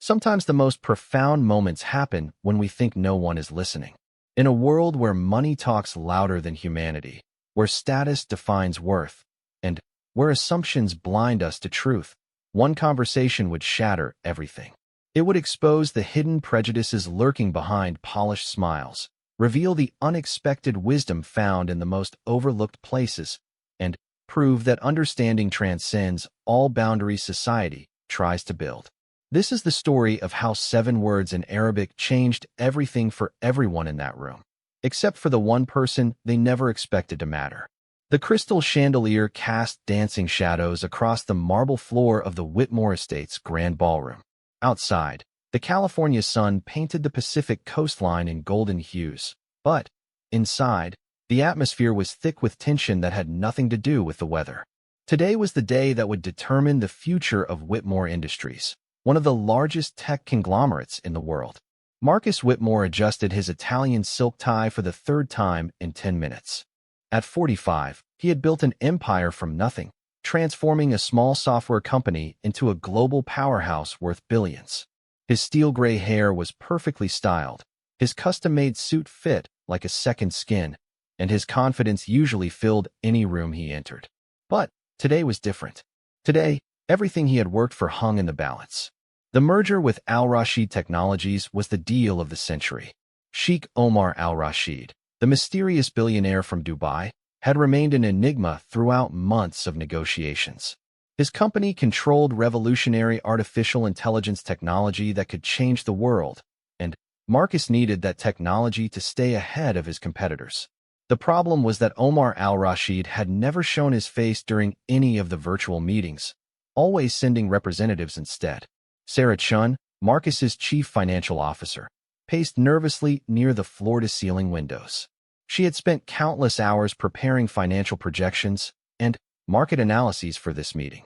Sometimes the most profound moments happen when we think no one is listening. In a world where money talks louder than humanity, where status defines worth, and where assumptions blind us to truth, one conversation would shatter everything. It would expose the hidden prejudices lurking behind polished smiles, reveal the unexpected wisdom found in the most overlooked places, and prove that understanding transcends all boundaries society tries to build. This is the story of how 7 words in Arabic changed everything for everyone in that room, except for the one person they never expected to matter. The crystal chandelier cast dancing shadows across the marble floor of the Whitmore Estate's grand ballroom. Outside, the California sun painted the Pacific coastline in golden hues, but inside, the atmosphere was thick with tension that had nothing to do with the weather. Today was the day that would determine the future of Whitmore Industries, one of the largest tech conglomerates in the world. Marcus Whitmore adjusted his Italian silk tie for the 3rd time in 10 minutes. At 45, he had built an empire from nothing, transforming a small software company into a global powerhouse worth billions. His steel gray hair was perfectly styled, his custom-made suit fit like a second skin, and his confidence usually filled any room he entered. But today was different. Today, everything he had worked for hung in the balance. The merger with Al Rashid Technologies was the deal of the century. Sheikh Omar Al Rashid, the mysterious billionaire from Dubai, had remained an enigma throughout months of negotiations. His company controlled revolutionary artificial intelligence technology that could change the world, and Marcus needed that technology to stay ahead of his competitors. The problem was that Omar Al Rashid had never shown his face during any of the virtual meetings, always sending representatives instead. Sarah Chun, Marcus's chief financial officer, paced nervously near the floor-to-ceiling windows. She had spent countless hours preparing financial projections and market analyses for this meeting.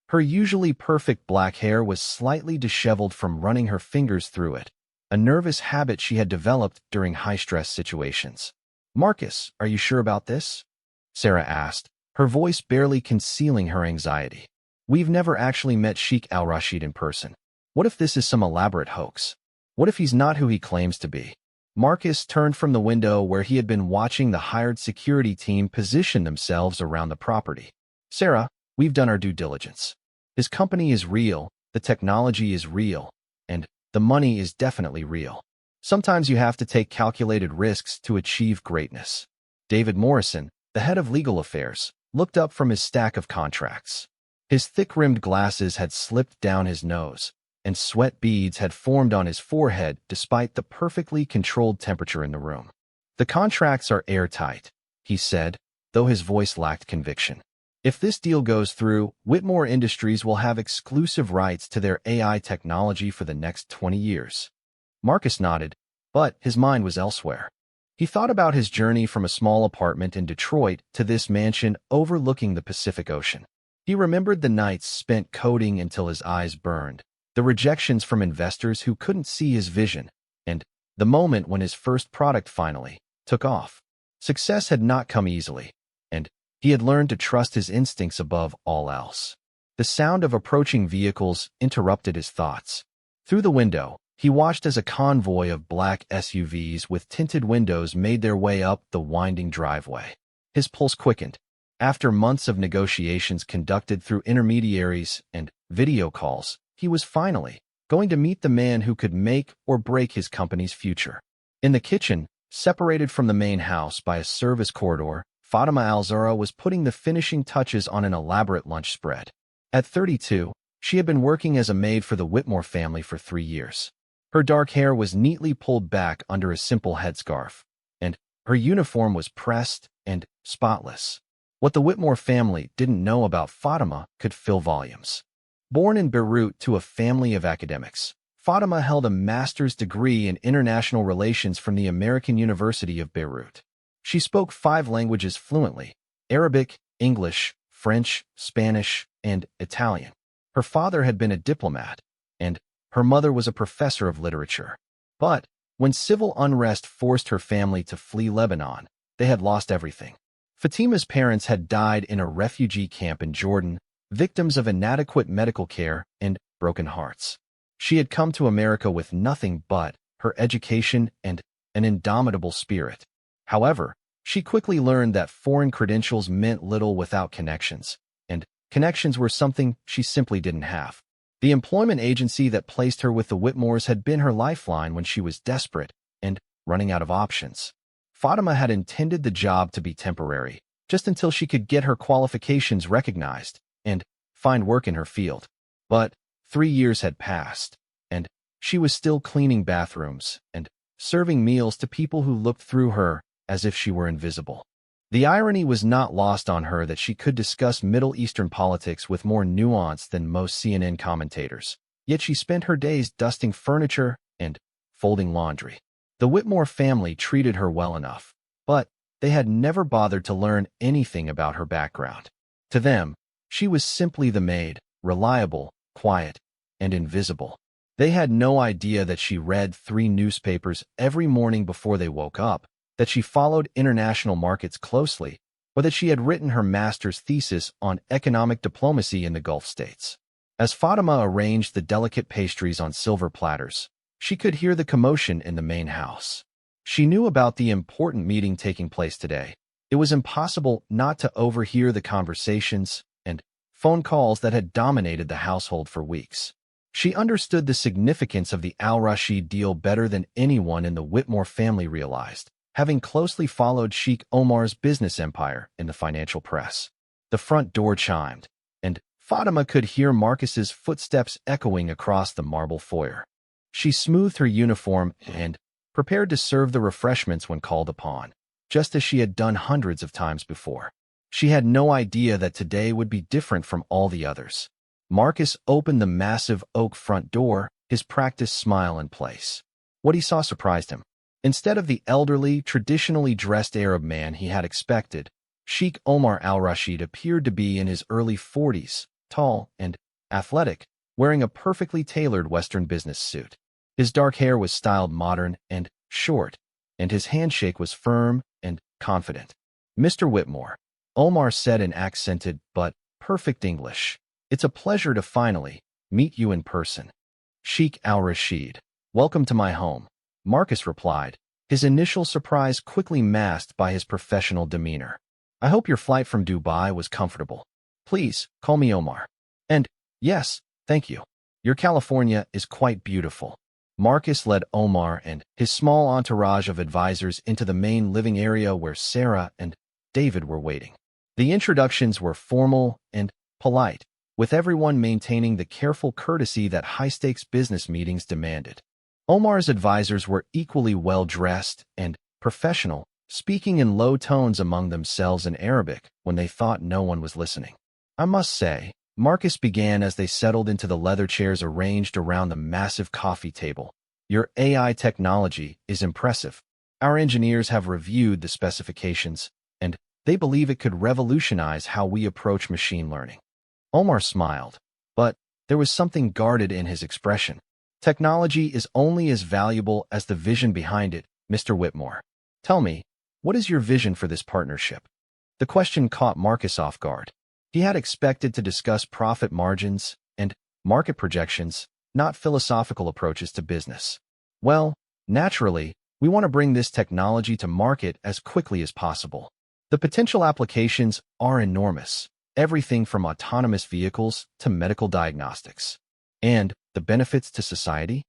Her usually perfect black hair was slightly disheveled from running her fingers through it, a nervous habit she had developed during high-stress situations. "Marcus, are you sure about this?" Sarah asked, her voice barely concealing her anxiety. "We've never actually met Sheikh Al-Rashid in person. What if this is some elaborate hoax? What if he's not who he claims to be?" Marcus turned from the window where he had been watching the hired security team position themselves around the property. "Sarah, we've done our due diligence. His company is real, the technology is real, and the money is definitely real. Sometimes you have to take calculated risks to achieve greatness." David Morrison, the head of legal affairs, looked up from his stack of contracts. His thick-rimmed glasses had slipped down his nose, and sweat beads had formed on his forehead despite the perfectly controlled temperature in the room. "The contracts are airtight," he said, though his voice lacked conviction. "If this deal goes through, Whitmore Industries will have exclusive rights to their AI technology for the next 20 years. Marcus nodded, but his mind was elsewhere. He thought about his journey from a small apartment in Detroit to this mansion overlooking the Pacific Ocean. He remembered the nights spent coding until his eyes burned, the rejections from investors who couldn't see his vision, and the moment when his first product finally took off. Success had not come easily, and he had learned to trust his instincts above all else. The sound of approaching vehicles interrupted his thoughts. Through the window, he watched as a convoy of black SUVs with tinted windows made their way up the winding driveway. His pulse quickened. After months of negotiations conducted through intermediaries and video calls, he was finally going to meet the man who could make or break his company's future. In the kitchen, separated from the main house by a service corridor, Fatima Al-Zahra was putting the finishing touches on an elaborate lunch spread. At 32, she had been working as a maid for the Whitmore family for 3 years. Her dark hair was neatly pulled back under a simple headscarf, and her uniform was pressed and spotless. What the Whitmore family didn't know about Fatima could fill volumes. Born in Beirut to a family of academics, Fatima held a master's degree in international relations from the American University of Beirut. She spoke 5 languages fluently: Arabic, English, French, Spanish, and Italian. Her father had been a diplomat, and her mother was a professor of literature. But when civil unrest forced her family to flee Lebanon, they had lost everything. Fatima's parents had died in a refugee camp in Jordan, victims of inadequate medical care and broken hearts. She had come to America with nothing but her education and an indomitable spirit. However, she quickly learned that foreign credentials meant little without connections, and connections were something she simply didn't have. The employment agency that placed her with the Whitmores had been her lifeline when she was desperate and running out of options. Fatima had intended the job to be temporary, just until she could get her qualifications recognized and find work in her field. But 3 years had passed, and she was still cleaning bathrooms and serving meals to people who looked through her as if she were invisible. The irony was not lost on her that she could discuss Middle Eastern politics with more nuance than most CNN commentators, yet she spent her days dusting furniture and folding laundry. The Whitmore family treated her well enough, but they had never bothered to learn anything about her background. To them, she was simply the maid, reliable, quiet, and invisible. They had no idea that she read 3 newspapers every morning before they woke up, that she followed international markets closely, or that she had written her master's thesis on economic diplomacy in the Gulf states. As Fatima arranged the delicate pastries on silver platters, she could hear the commotion in the main house. She knew about the important meeting taking place today. It was impossible not to overhear the conversations and phone calls that had dominated the household for weeks. She understood the significance of the Al-Rashid deal better than anyone in the Whitmore family realized, having closely followed Sheikh Omar's business empire in the financial press. The front door chimed, and Fatima could hear Marcus's footsteps echoing across the marble foyer. She smoothed her uniform and prepared to serve the refreshments when called upon, just as she had done hundreds of times before. She had no idea that today would be different from all the others. Marcus opened the massive oak front door, his practiced smile in place. What he saw surprised him. Instead of the elderly, traditionally dressed Arab man he had expected, Sheikh Omar al-Rashid appeared to be in his early 40s, tall and athletic, wearing a perfectly tailored Western business suit. His dark hair was styled modern and short, and his handshake was firm and confident. "Mr. Whitmore," Omar said in accented but perfect English, "it's a pleasure to finally meet you in person." "Sheikh al-Rashid, welcome to my home," Marcus replied, his initial surprise quickly masked by his professional demeanor. "I hope your flight from Dubai was comfortable. Please, call me Omar. And, yes, thank you. Your California is quite beautiful." Marcus led Omar and his small entourage of advisors into the main living area where Sarah and David were waiting. The introductions were formal and polite, with everyone maintaining the careful courtesy that high-stakes business meetings demanded. Omar's advisors were equally well-dressed and professional, speaking in low tones among themselves in Arabic when they thought no one was listening. "I must say," Marcus began as they settled into the leather chairs arranged around the massive coffee table, "your AI technology is impressive. Our engineers have reviewed the specifications, and they believe it could revolutionize how we approach machine learning." Omar smiled, but there was something guarded in his expression. "Technology is only as valuable as the vision behind it, Mr. Whitmore. Tell me, what is your vision for this partnership?" The question caught Marcus off guard. He had expected to discuss profit margins and market projections, not philosophical approaches to business. "Well, naturally, we want to bring this technology to market as quickly as possible. The potential applications are enormous, everything from autonomous vehicles to medical diagnostics." "And the benefits to society?"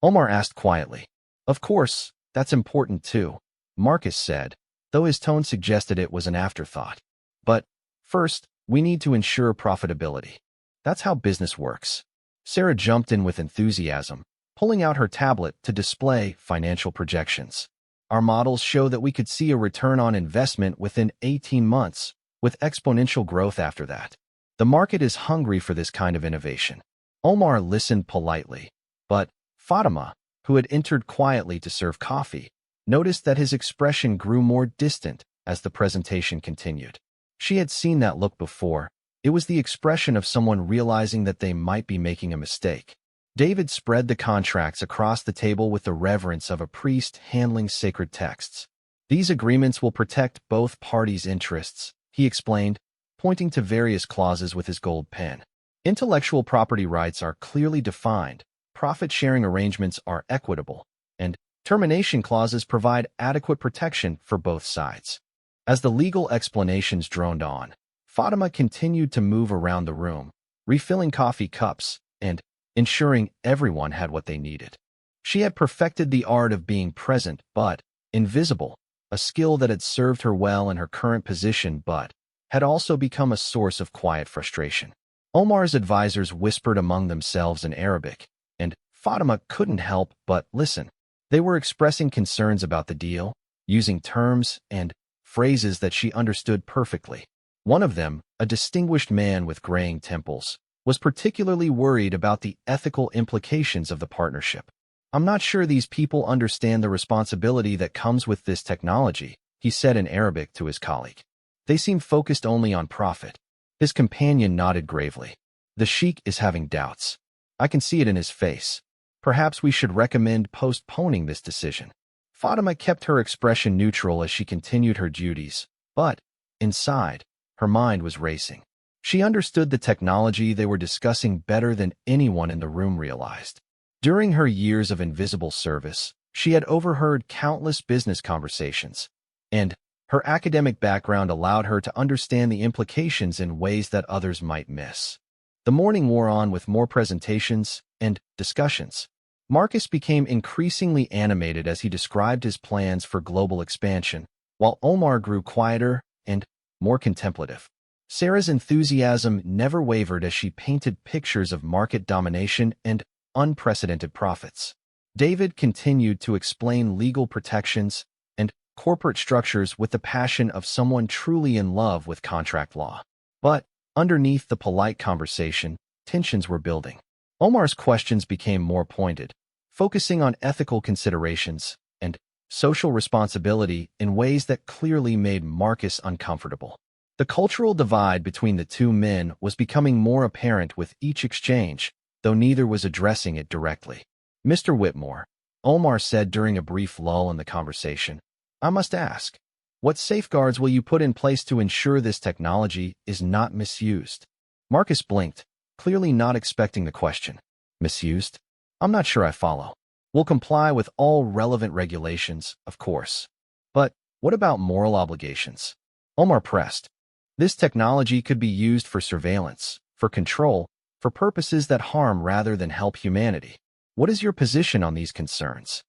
Omar asked quietly. "Of course, that's important too," Marcus said, though his tone suggested it was an afterthought. "But first, we need to ensure profitability. That's how business works." Sarah jumped in with enthusiasm, pulling out her tablet to display financial projections. "Our models show that we could see a return on investment within 18 months, with exponential growth after that. The market is hungry for this kind of innovation." Omar listened politely, but Fatima, who had entered quietly to serve coffee, noticed that his expression grew more distant as the presentation continued. She had seen that look before. It was the expression of someone realizing that they might be making a mistake. David spread the contracts across the table with the reverence of a priest handling sacred texts. "These agreements will protect both parties' interests," he explained, pointing to various clauses with his gold pen. "Intellectual property rights are clearly defined, profit-sharing arrangements are equitable, and termination clauses provide adequate protection for both sides. As the legal explanations droned on, Fatima continued to move around the room, refilling coffee cups and ensuring everyone had what they needed. She had perfected the art of being present but invisible, a skill that had served her well in her current position but had also become a source of quiet frustration. Omar's advisors whispered among themselves in Arabic, and Fatima couldn't help but listen. They were expressing concerns about the deal, using terms and phrases that she understood perfectly. One of them, a distinguished man with graying temples, was particularly worried about the ethical implications of the partnership. "I'm not sure these people understand the responsibility that comes with this technology," he said in Arabic to his colleague. "They seem focused only on profit." His companion nodded gravely. "The sheik is having doubts. I can see it in his face. Perhaps we should recommend postponing this decision." Fatima kept her expression neutral as she continued her duties, but inside, her mind was racing. She understood the technology they were discussing better than anyone in the room realized. During her years of invisible service, she had overheard countless business conversations, and her academic background allowed her to understand the implications in ways that others might miss. The morning wore on with more presentations and discussions. Marcus became increasingly animated as he described his plans for global expansion, while Omar grew quieter and more contemplative. Sarah's enthusiasm never wavered as she painted pictures of market domination and unprecedented profits. David continued to explain legal protections and corporate structures with the passion of someone truly in love with contract law. But underneath the polite conversation, tensions were building. Omar's questions became more pointed, focusing on ethical considerations and social responsibility in ways that clearly made Marcus uncomfortable. The cultural divide between the two men was becoming more apparent with each exchange, though neither was addressing it directly. "Mr. Whitmore," Omar said during a brief lull in the conversation, "I must ask, what safeguards will you put in place to ensure this technology is not misused?" Marcus blinked, clearly not expecting the question. "Misused? I'm not sure I follow. We'll comply with all relevant regulations, of course. But what about moral obligations?" Omar pressed. "This technology could be used for surveillance, for control, for purposes that harm rather than help humanity. What is your position on these concerns?"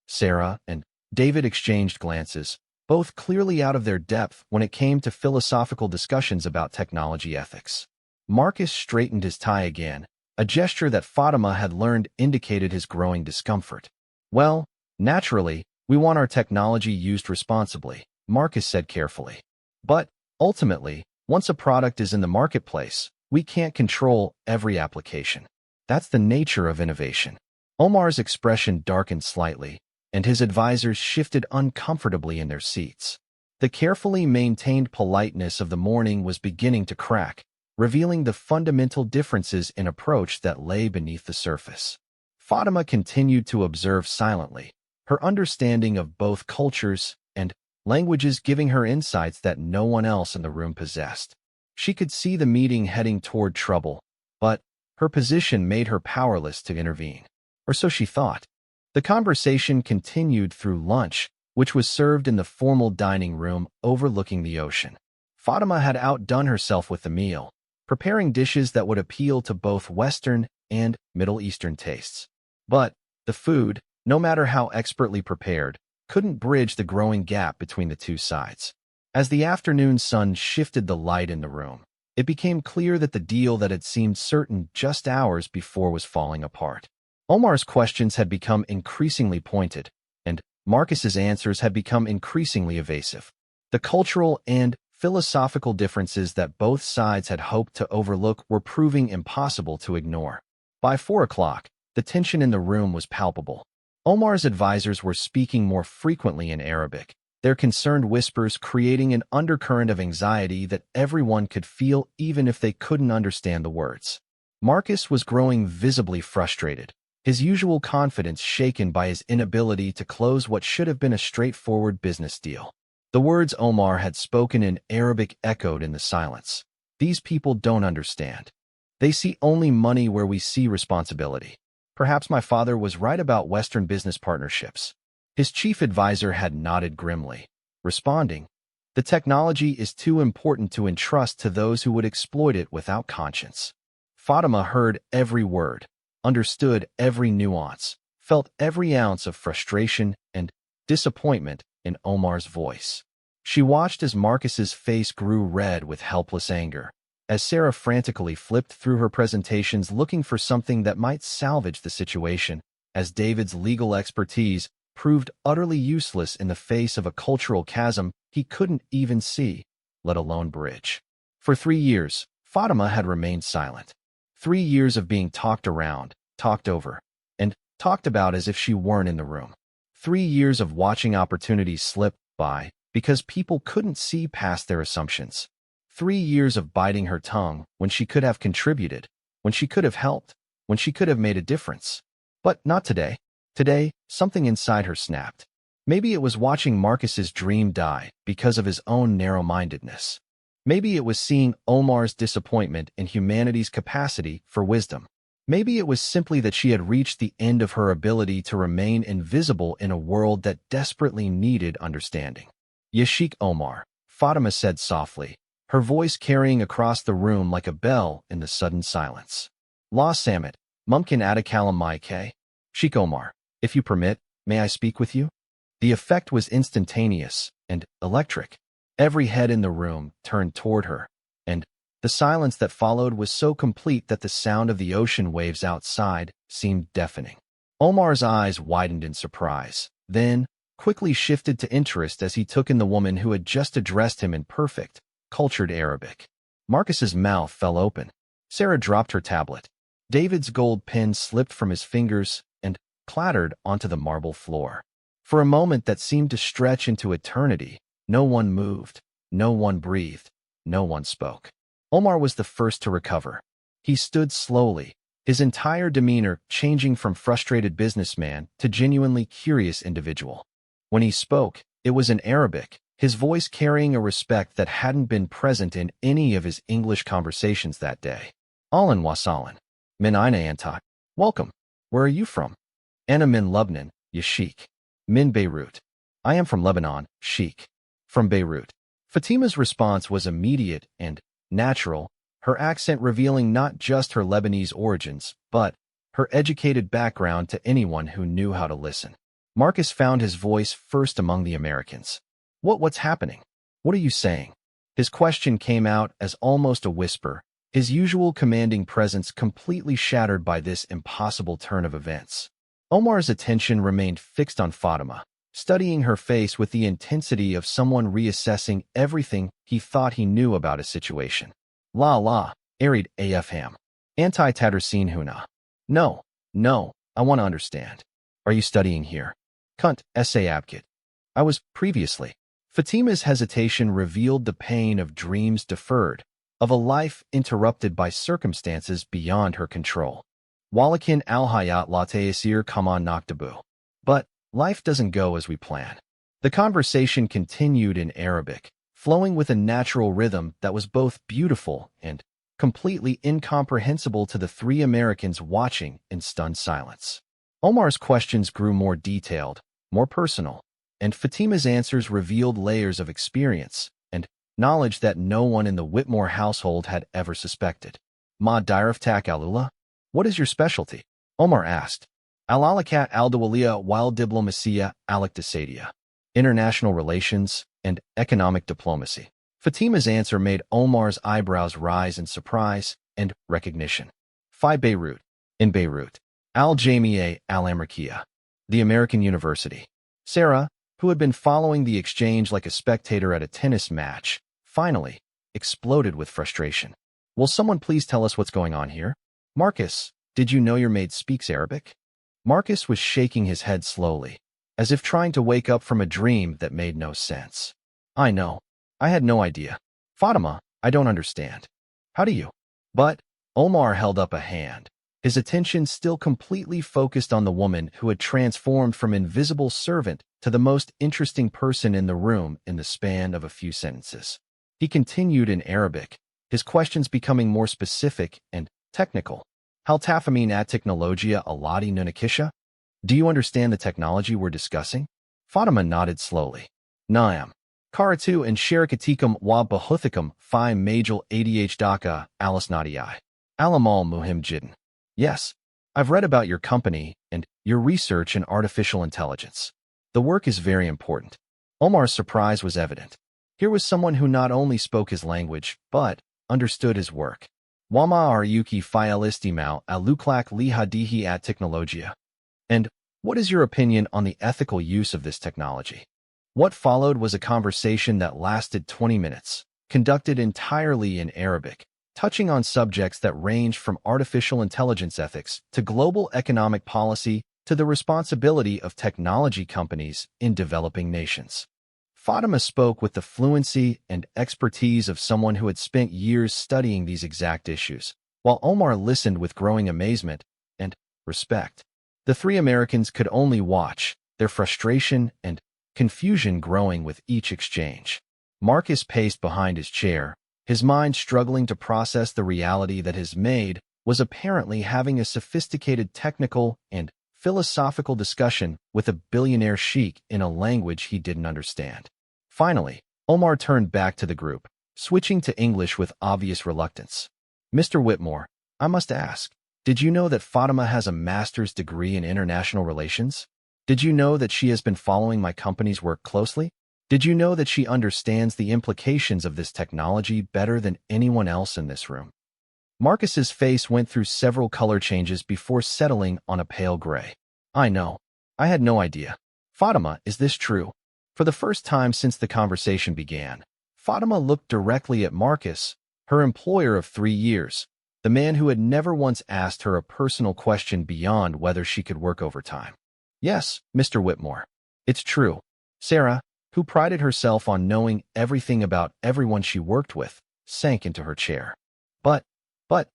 Sarah and David exchanged glances, both clearly out of their depth when it came to philosophical discussions about technology ethics. Marcus straightened his tie again, a gesture that Fatima had learned indicated his growing discomfort. "Well, naturally, we want our technology used responsibly," Marcus said carefully. "But, ultimately, once a product is in the marketplace, we can't control every application. That's the nature of innovation." Omar's expression darkened slightly, and his advisors shifted uncomfortably in their seats. The carefully maintained politeness of the morning was beginning to crack, revealing the fundamental differences in approach that lay beneath the surface. Fatima continued to observe silently, her understanding of both cultures and languages giving her insights that no one else in the room possessed. She could see the meeting heading toward trouble, but her position made her powerless to intervene. Or so she thought. The conversation continued through lunch, which was served in the formal dining room overlooking the ocean. Fatima had outdone herself with the meal, preparing dishes that would appeal to both Western and Middle Eastern tastes. But the food, no matter how expertly prepared, couldn't bridge the growing gap between the two sides. As the afternoon sun shifted the light in the room, it became clear that the deal that had seemed certain just hours before was falling apart. Omar's questions had become increasingly pointed, and Marcus's answers had become increasingly evasive. The cultural and philosophical differences that both sides had hoped to overlook were proving impossible to ignore. By 4 o'clock, the tension in the room was palpable. Omar's advisors were speaking more frequently in Arabic, their concerned whispers creating an undercurrent of anxiety that everyone could feel even if they couldn't understand the words. Marcus was growing visibly frustrated, his usual confidence shaken by his inability to close what should have been a straightforward business deal. The words Omar had spoken in Arabic echoed in the silence. "These people don't understand. They see only money where we see responsibility." Perhaps my father was right about Western business partnerships. His chief advisor had nodded grimly, responding, "The technology is too important to entrust to those who would exploit it without conscience." Fatima heard every word, understood every nuance, felt every ounce of frustration and disappointment in Omar's voice. She watched as Marcus's face grew red with helpless anger, as Sarah frantically flipped through her presentations looking for something that might salvage the situation, as David's legal expertise proved utterly useless in the face of a cultural chasm he couldn't even see, let alone bridge. For 3 years, Fatima had remained silent. 3 years of being talked around, talked over, and talked about as if she weren't in the room. 3 years of watching opportunities slip by because people couldn't see past their assumptions. 3 years of biting her tongue when she could have contributed, when she could have helped, when she could have made a difference. But not today. Today, something inside her snapped. Maybe it was watching Marcus's dream die because of his own narrow-mindedness. Maybe it was seeing Omar's disappointment in humanity's capacity for wisdom. Maybe it was simply that she had reached the end of her ability to remain invisible in a world that desperately needed understanding. "Yashik Omar," Fatima said softly, her voice carrying across the room like a bell in the sudden silence. "La Samit, Mumkin Adakalam Maike. Sheikh Omar, if you permit, may I speak with you?" The effect was instantaneous and electric. Every head in the room turned toward her, and the silence that followed was so complete that the sound of the ocean waves outside seemed deafening. Omar's eyes widened in surprise, then quickly shifted to interest as he took in the woman who had just addressed him in perfect, cultured Arabic. Marcus's mouth fell open. Sarah dropped her tablet. David's gold pen slipped from his fingers and clattered onto the marble floor. For a moment that seemed to stretch into eternity, no one moved, no one breathed, no one spoke. Omar was the first to recover. He stood slowly, his entire demeanor changing from frustrated businessman to genuinely curious individual. When he spoke, it was in Arabic, his voice carrying a respect that hadn't been present in any of his English conversations that day. "Ahlan wasalan. Min aina anta." Welcome. Where are you from? "Ana min Lebanon, ya sheikh." "Min Beirut." "I am from Lebanon, sheikh." "From Beirut." Fatima's response was immediate and natural, her accent revealing not just her Lebanese origins, but her educated background to anyone who knew how to listen. Marcus found his voice first among the Americans. What's happening? What are you saying?" His question came out as almost a whisper, his usual commanding presence completely shattered by this impossible turn of events. Omar's attention remained fixed on Fatima, studying her face with the intensity of someone reassessing everything he thought he knew about a situation. La, arid afham. Anti-Tatarsin huna. No, I want to understand. Are you studying here? Kunt, essay abkit. I was previously. Fatima's hesitation revealed the pain of dreams deferred, of a life interrupted by circumstances beyond her control. Walakin al-hayat la ta'asir kaman naktabu. But life doesn't go as we plan. The conversation continued in Arabic, flowing with a natural rhythm that was both beautiful and completely incomprehensible to the three Americans watching in stunned silence. Omar's questions grew more detailed, more personal, and Fatima's answers revealed layers of experience and knowledge that no one in the Whitmore household had ever suspected. "Ma diraftak alula? What is your specialty?" Omar asked. "Al-alakat al-dawaliya wal diplomasiya al-iqtisadiyya." International relations and economic diplomacy. Fatima's answer made Omar's eyebrows rise in surprise and recognition. "Fi Beirut." In Beirut. "Al-Jamia al-Amrikiya." The American University. Sarah, who had been following the exchange like a spectator at a tennis match, finally exploded with frustration. "Will someone please tell us what's going on here?" "Marcus, did you know your maid speaks Arabic?" Marcus was shaking his head slowly, as if trying to wake up from a dream that made no sense. "I know. I had no idea. Fatima, I don't understand. How do you?" But Omar held up a hand, his attention still completely focused on the woman who had transformed from invisible servant to the most interesting person in the room in the span of a few sentences. He continued in Arabic, his questions becoming more specific and technical. Hal tafamine at technologia alati nunakisha? Do you understand the technology we're discussing? Fatima nodded slowly. Naam. Karatu and sharikatikam wa bahuthikam fi majal adh alis nadi. Alamal muhim jiddan. Yes, I've read about your company and your research in artificial intelligence. The work is very important. Omar's surprise was evident. Here was someone who not only spoke his language, but understood his work. Wama aryuki fialistimau aluklak lihadihi at technologia. And what is your opinion on the ethical use of this technology? What followed was a conversation that lasted 20 minutes, conducted entirely in Arabic, touching on subjects that ranged from artificial intelligence ethics to global economic policy to the responsibility of technology companies in developing nations. Fatima spoke with the fluency and expertise of someone who had spent years studying these exact issues, while Omar listened with growing amazement and respect. The three Americans could only watch, their frustration and confusion growing with each exchange. Marcus paced behind his chair, his mind struggling to process the reality that his maid was apparently having a sophisticated technical and philosophical discussion with a billionaire sheik in a language he didn't understand. Finally, Omar turned back to the group, switching to English with obvious reluctance. Mr. Whitmore, I must ask, did you know that Fatima has a master's degree in international relations? Did you know that she has been following my company's work closely? Did you know that she understands the implications of this technology better than anyone else in this room? Marcus's face went through several color changes before settling on a pale gray. I know. I had no idea. Fatima, is this true? For the first time since the conversation began, Fatima looked directly at Marcus, her employer of 3 years, the man who had never once asked her a personal question beyond whether she could work overtime. Yes, Mr. Whitmore. It's true. Sarah, who prided herself on knowing everything about everyone she worked with, sank into her chair. But,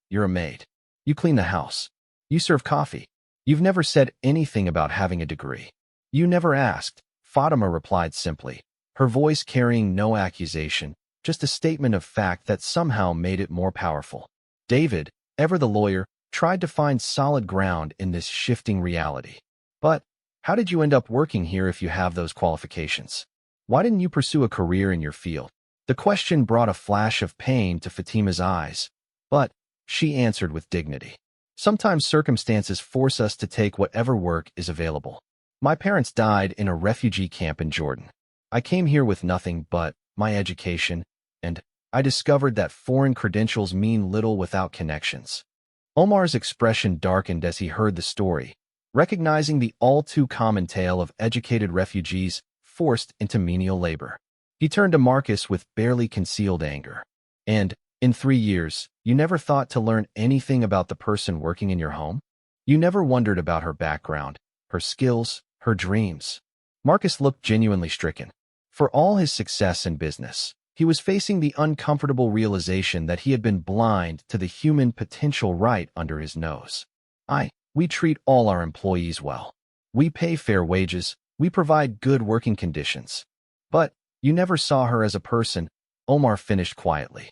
you're a maid. You clean the house. You serve coffee. You've never said anything about having a degree. You never asked, Fatima replied simply, her voice carrying no accusation, just a statement of fact that somehow made it more powerful. David, ever the lawyer, tried to find solid ground in this shifting reality. But how did you end up working here if you have those qualifications? Why didn't you pursue a career in your field? The question brought a flash of pain to Fatima's eyes, but she answered with dignity. Sometimes circumstances force us to take whatever work is available. My parents died in a refugee camp in Jordan. I came here with nothing but my education, and I discovered that foreign credentials mean little without connections. Omar's expression darkened as he heard the story, recognizing the all-too-common tale of educated refugees forced into menial labor. He turned to Marcus with barely concealed anger. And, in 3 years, you never thought to learn anything about the person working in your home? You never wondered about her background, her skills, her dreams. Marcus looked genuinely stricken. For all his success in business, he was facing the uncomfortable realization that he had been blind to the human potential right under his nose. We treat all our employees well. We pay fair wages, we provide good working conditions. But you never saw her as a person, Omar finished quietly.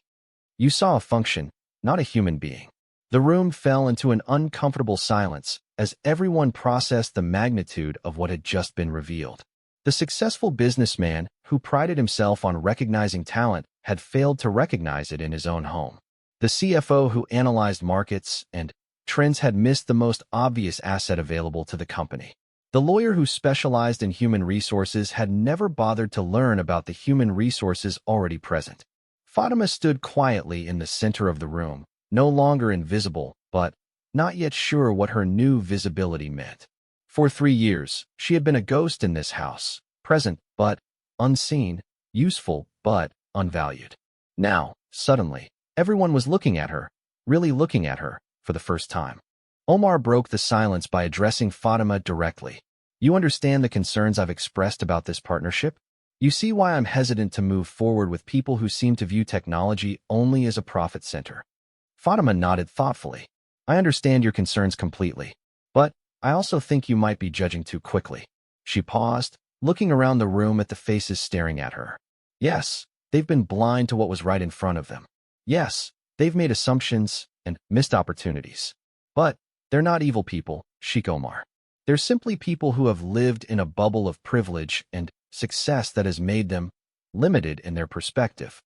You saw a function, not a human being. The room fell into an uncomfortable silence as everyone processed the magnitude of what had just been revealed. The successful businessman who prided himself on recognizing talent had failed to recognize it in his own home. The CFO who analyzed markets and trends had missed the most obvious asset available to the company. The lawyer who specialized in human resources had never bothered to learn about the human resources already present. Fatima stood quietly in the center of the room, no longer invisible, but not yet sure what her new visibility meant. For 3 years, she had been a ghost in this house, present but unseen, useful but unvalued. Now, suddenly, everyone was looking at her, really looking at her, for the first time. Omar broke the silence by addressing Fatima directly. You understand the concerns I've expressed about this partnership? You see why I'm hesitant to move forward with people who seem to view technology only as a profit center. Fatima nodded thoughtfully. I understand your concerns completely, but I also think you might be judging too quickly. She paused, looking around the room at the faces staring at her. Yes, they've been blind to what was right in front of them. Yes, they've made assumptions and missed opportunities. But they're not evil people, Sheikh Omar. They're simply people who have lived in a bubble of privilege and success that has made them limited in their perspective.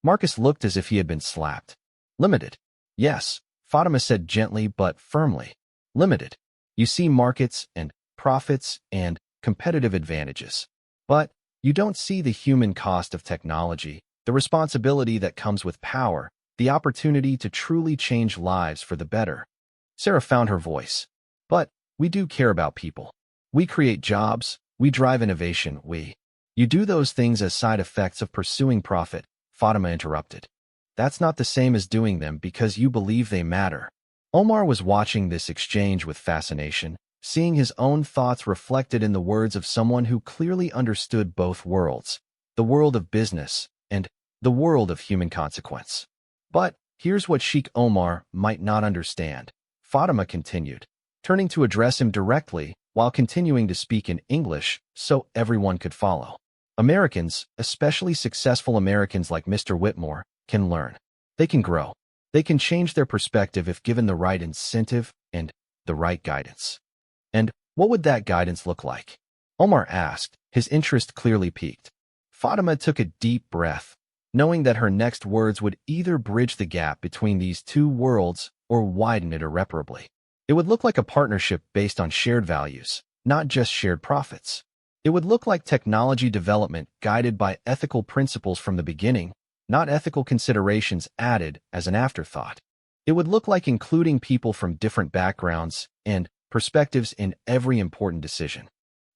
Marcus looked as if he had been slapped. Limited. Yes, Fatima said gently but firmly. Limited. You see markets and profits and competitive advantages. But you don't see the human cost of technology, the responsibility that comes with power, the opportunity to truly change lives for the better. Sarah found her voice. But we do care about people. We create jobs, we drive innovation, You do those things as side effects of pursuing profit, Fatima interrupted. That's not the same as doing them because you believe they matter. Omar was watching this exchange with fascination, seeing his own thoughts reflected in the words of someone who clearly understood both worlds, the world of business and the world of human consequence. But here's what Sheikh Omar might not understand, Fatima continued, turning to address him directly while continuing to speak in English so everyone could follow. Americans, especially successful Americans like Mr. Whitmore, can learn. They can grow. They can change their perspective if given the right incentive and the right guidance. And what would that guidance look like? Omar asked, his interest clearly piqued. Fatima took a deep breath, knowing that her next words would either bridge the gap between these two worlds or widen it irreparably. It would look like a partnership based on shared values, not just shared profits. It would look like technology development guided by ethical principles from the beginning, not ethical considerations added as an afterthought. It would look like including people from different backgrounds and perspectives in every important decision.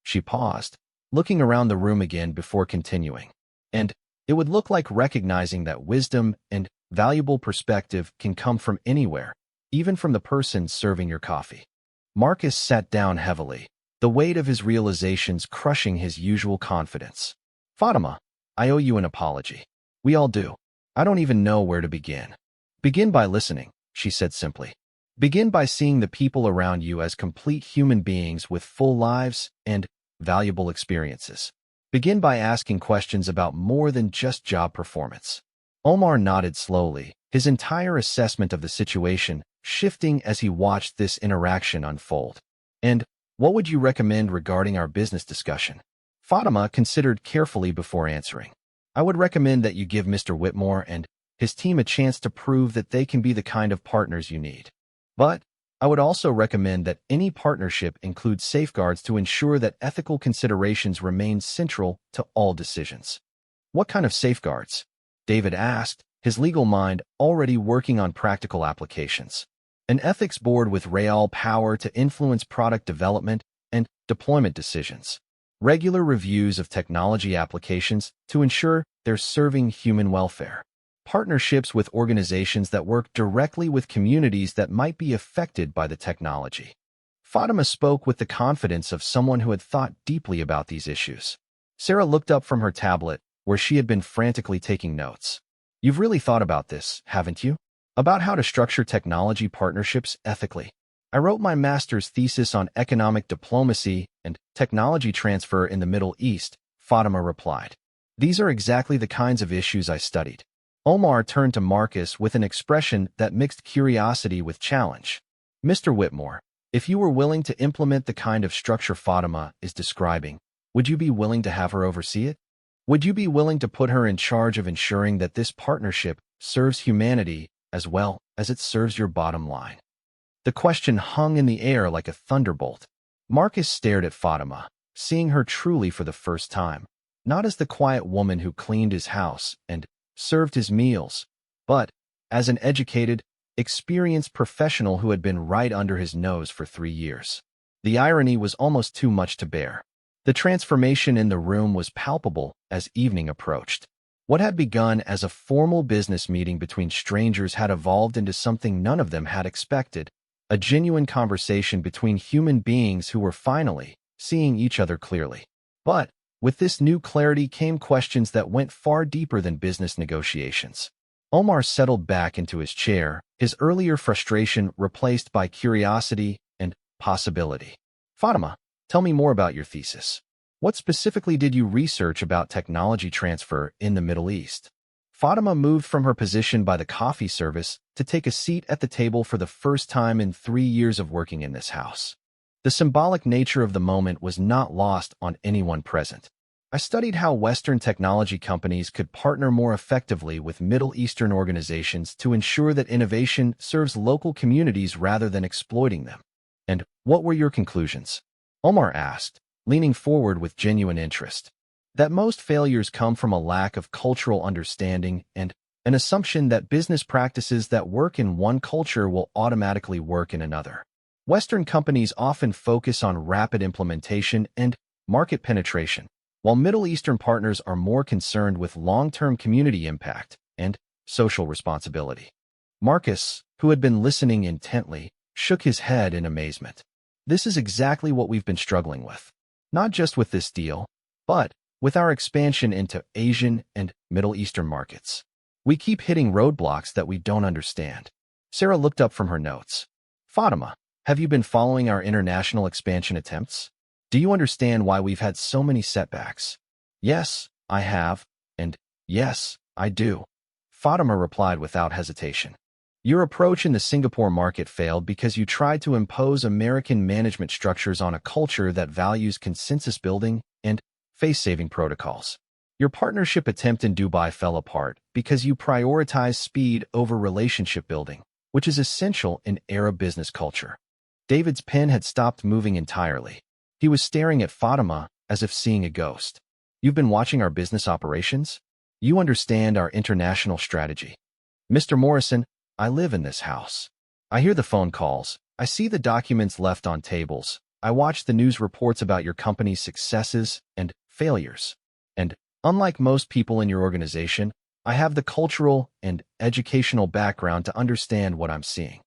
She paused, looking around the room again before continuing. And it would look like recognizing that wisdom and valuable perspective can come from anywhere, even from the person serving your coffee. Marcus sat down heavily, the weight of his realizations crushing his usual confidence. Fatima, I owe you an apology. We all do. I don't even know where to begin. Begin by listening, she said simply. Begin by seeing the people around you as complete human beings with full lives and valuable experiences. Begin by asking questions about more than just job performance. Omar nodded slowly, his entire assessment of the situation shifting as he watched this interaction unfold. And what would you recommend regarding our business discussion? Fatima considered carefully before answering. I would recommend that you give Mr. Whitmore and his team a chance to prove that they can be the kind of partners you need. But I would also recommend that any partnership include safeguards to ensure that ethical considerations remain central to all decisions. What kind of safeguards? David asked, his legal mind already working on practical applications. An ethics board with real power to influence product development and deployment decisions. Regular reviews of technology applications to ensure they're serving human welfare. Partnerships with organizations that work directly with communities that might be affected by the technology. Fatima spoke with the confidence of someone who had thought deeply about these issues. Sarah looked up from her tablet, where she had been frantically taking notes. You've really thought about this, haven't you? About how to structure technology partnerships ethically. I wrote my master's thesis on economic diplomacy and technology transfer in the Middle East, Fatima replied. These are exactly the kinds of issues I studied. Omar turned to Marcus with an expression that mixed curiosity with challenge. Mr. Whitmore, if you were willing to implement the kind of structure Fatima is describing, would you be willing to have her oversee it? Would you be willing to put her in charge of ensuring that this partnership serves humanity as well as it serves your bottom line? The question hung in the air like a thunderbolt. Marcus stared at Fatima, seeing her truly for the first time, not as the quiet woman who cleaned his house and served his meals, but as an educated, experienced professional who had been right under his nose for 3 years. The irony was almost too much to bear. The transformation in the room was palpable as evening approached. What had begun as a formal business meeting between strangers had evolved into something none of them had expected, a genuine conversation between human beings who were finally seeing each other clearly. But with this new clarity came questions that went far deeper than business negotiations. Omar settled back into his chair, his earlier frustration replaced by curiosity and possibility. Fatima, tell me more about your thesis. What specifically did you research about technology transfer in the Middle East? Fatima moved from her position by the coffee service to take a seat at the table for the first time in 3 years of working in this house. The symbolic nature of the moment was not lost on anyone present. I studied how Western technology companies could partner more effectively with Middle Eastern organizations to ensure that innovation serves local communities rather than exploiting them. And what were your conclusions? Omar asked, leaning forward with genuine interest. That most failures come from a lack of cultural understanding and an assumption that business practices that work in one culture will automatically work in another. Western companies often focus on rapid implementation and market penetration, while Middle Eastern partners are more concerned with long-term community impact and social responsibility. Marcus, who had been listening intently, shook his head in amazement. This is exactly what we've been struggling with. Not just with this deal, but with our expansion into Asian and Middle Eastern markets. We keep hitting roadblocks that we don't understand. Sarah looked up from her notes. Fatima, have you been following our international expansion attempts? Do you understand why we've had so many setbacks? Yes, I have, and yes, I do. Fatima replied without hesitation. Your approach in the Singapore market failed because you tried to impose American management structures on a culture that values consensus building and face-saving protocols. Your partnership attempt in Dubai fell apart because you prioritized speed over relationship building, which is essential in Arab business culture. David's pen had stopped moving entirely. He was staring at Fatima as if seeing a ghost. You've been watching our business operations? You understand our international strategy. Mr. Morrison, I live in this house. I hear the phone calls. I see the documents left on tables. I watch the news reports about your company's successes and failures. And unlike most people in your organization, I have the cultural and educational background to understand what I'm seeing.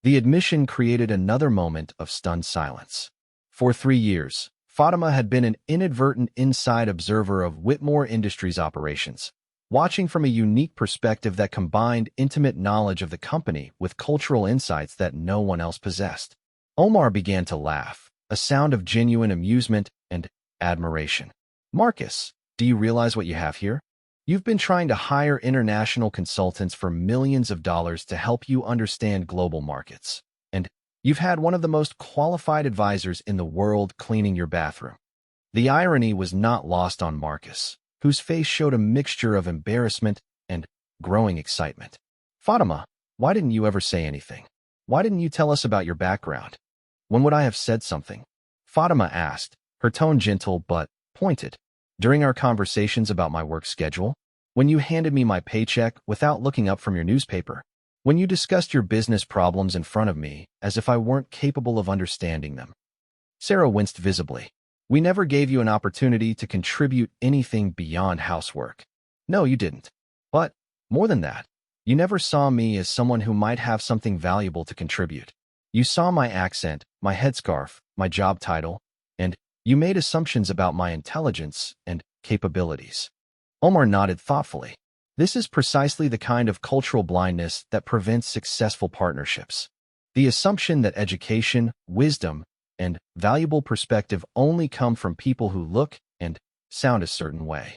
The admission created another moment of stunned silence. For 3 years, Fatima had been an inadvertent inside observer of Whitmore Industries' operations, watching from a unique perspective that combined intimate knowledge of the company with cultural insights that no one else possessed. Omar began to laugh, a sound of genuine amusement and admiration. Marcus, do you realize what you have here? You've been trying to hire international consultants for millions of dollars to help you understand global markets. And you've had one of the most qualified advisors in the world cleaning your bathroom. The irony was not lost on Marcus, whose face showed a mixture of embarrassment and growing excitement. Fatima, why didn't you ever say anything? Why didn't you tell us about your background? When would I have said something? Fatima asked, her tone gentle but pointed. During our conversations about my work schedule, when you handed me my paycheck without looking up from your newspaper, when you discussed your business problems in front of me as if I weren't capable of understanding them. Sarah winced visibly. We never gave you an opportunity to contribute anything beyond housework. No, you didn't. But, more than that, you never saw me as someone who might have something valuable to contribute. You saw my accent, my headscarf, my job title, and you made assumptions about my intelligence and capabilities. Omar nodded thoughtfully. This is precisely the kind of cultural blindness that prevents successful partnerships. The assumption that education, wisdom, and valuable perspective only come from people who look and sound a certain way.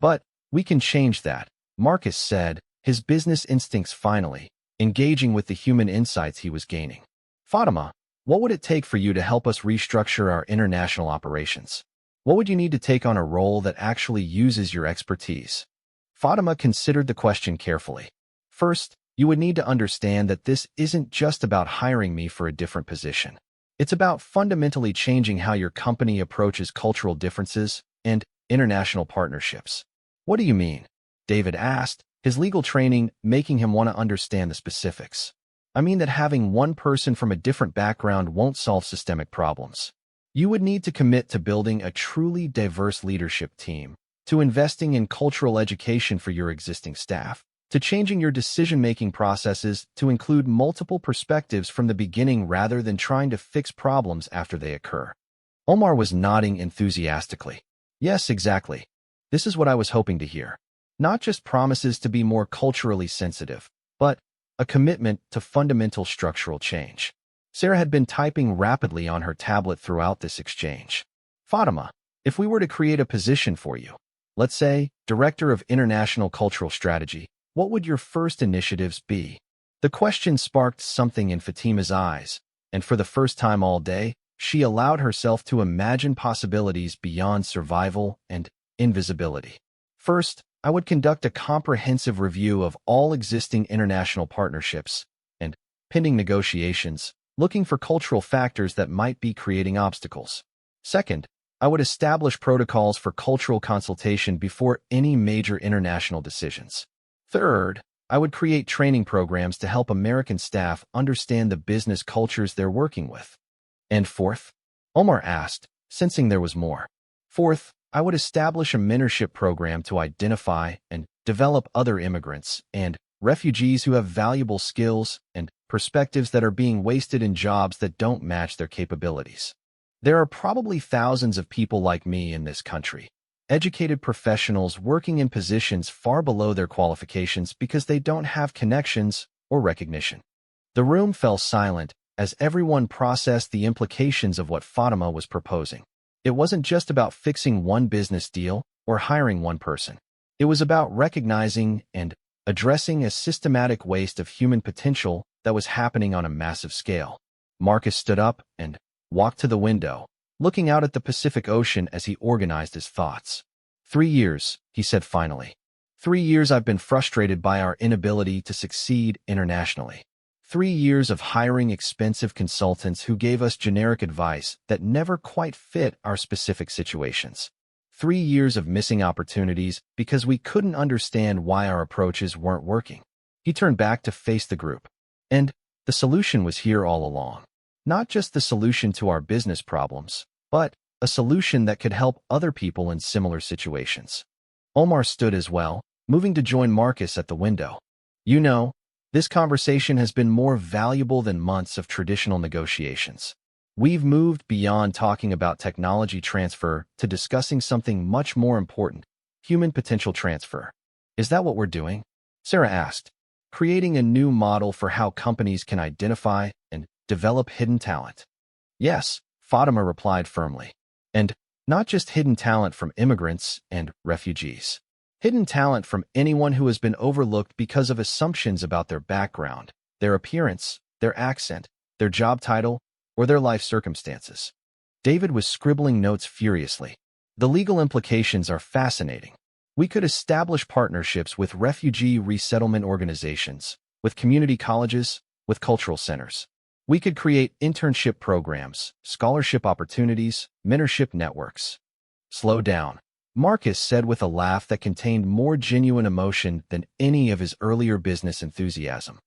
But we can change that, Marcus said, his business instincts finally engaging with the human insights he was gaining. Fatima, what would it take for you to help us restructure our international operations? What would you need to take on a role that actually uses your expertise? Fatima considered the question carefully. First, you would need to understand that this isn't just about hiring me for a different position. It's about fundamentally changing how your company approaches cultural differences and international partnerships. What do you mean? David asked, his legal training making him want to understand the specifics. I mean that having one person from a different background won't solve systemic problems. You would need to commit to building a truly diverse leadership team, to investing in cultural education for your existing staff, to changing your decision-making processes to include multiple perspectives from the beginning rather than trying to fix problems after they occur. Omar was nodding enthusiastically. Yes, exactly. This is what I was hoping to hear. Not just promises to be more culturally sensitive, but a commitment to fundamental structural change. Sarah had been typing rapidly on her tablet throughout this exchange. Fatima, if we were to create a position for you, let's say, Director of International Cultural Strategy, what would your first initiatives be? The question sparked something in Fatima's eyes, and for the first time all day, she allowed herself to imagine possibilities beyond survival and invisibility. First, I would conduct a comprehensive review of all existing international partnerships and pending negotiations, looking for cultural factors that might be creating obstacles. Second, I would establish protocols for cultural consultation before any major international decisions. Third, I would create training programs to help American staff understand the business cultures they're working with. And fourth, Omar asked, sensing there was more. Fourth, I would establish a mentorship program to identify and develop other immigrants and refugees who have valuable skills and perspectives that are being wasted in jobs that don't match their capabilities. There are probably thousands of people like me in this country, educated professionals working in positions far below their qualifications because they don't have connections or recognition. The room fell silent as everyone processed the implications of what Fatima was proposing. It wasn't just about fixing one business deal or hiring one person. It was about recognizing and addressing a systematic waste of human potential that was happening on a massive scale. Marcus stood up and walked to the window, looking out at the Pacific Ocean as he organized his thoughts. 3 years, he said finally. 3 years I've been frustrated by our inability to succeed internationally. 3 years of hiring expensive consultants who gave us generic advice that never quite fit our specific situations. 3 years of missing opportunities because we couldn't understand why our approaches weren't working. He turned back to face the group. And the solution was here all along. Not just the solution to our business problems, but a solution that could help other people in similar situations. Omar stood as well, moving to join Marcus at the window. You know, this conversation has been more valuable than months of traditional negotiations. We've moved beyond talking about technology transfer to discussing something much more important, human potential transfer. Is that what we're doing? Sarah asked, creating a new model for how companies can identify and develop hidden talent. Yes, Fatima replied firmly. And not just hidden talent from immigrants and refugees. Hidden talent from anyone who has been overlooked because of assumptions about their background, their appearance, their accent, their job title, or their life circumstances. David was scribbling notes furiously. The legal implications are fascinating. We could establish partnerships with refugee resettlement organizations, with community colleges, with cultural centers. We could create internship programs, scholarship opportunities, mentorship networks. Slow down, Marcus said with a laugh that contained more genuine emotion than any of his earlier business enthusiasm.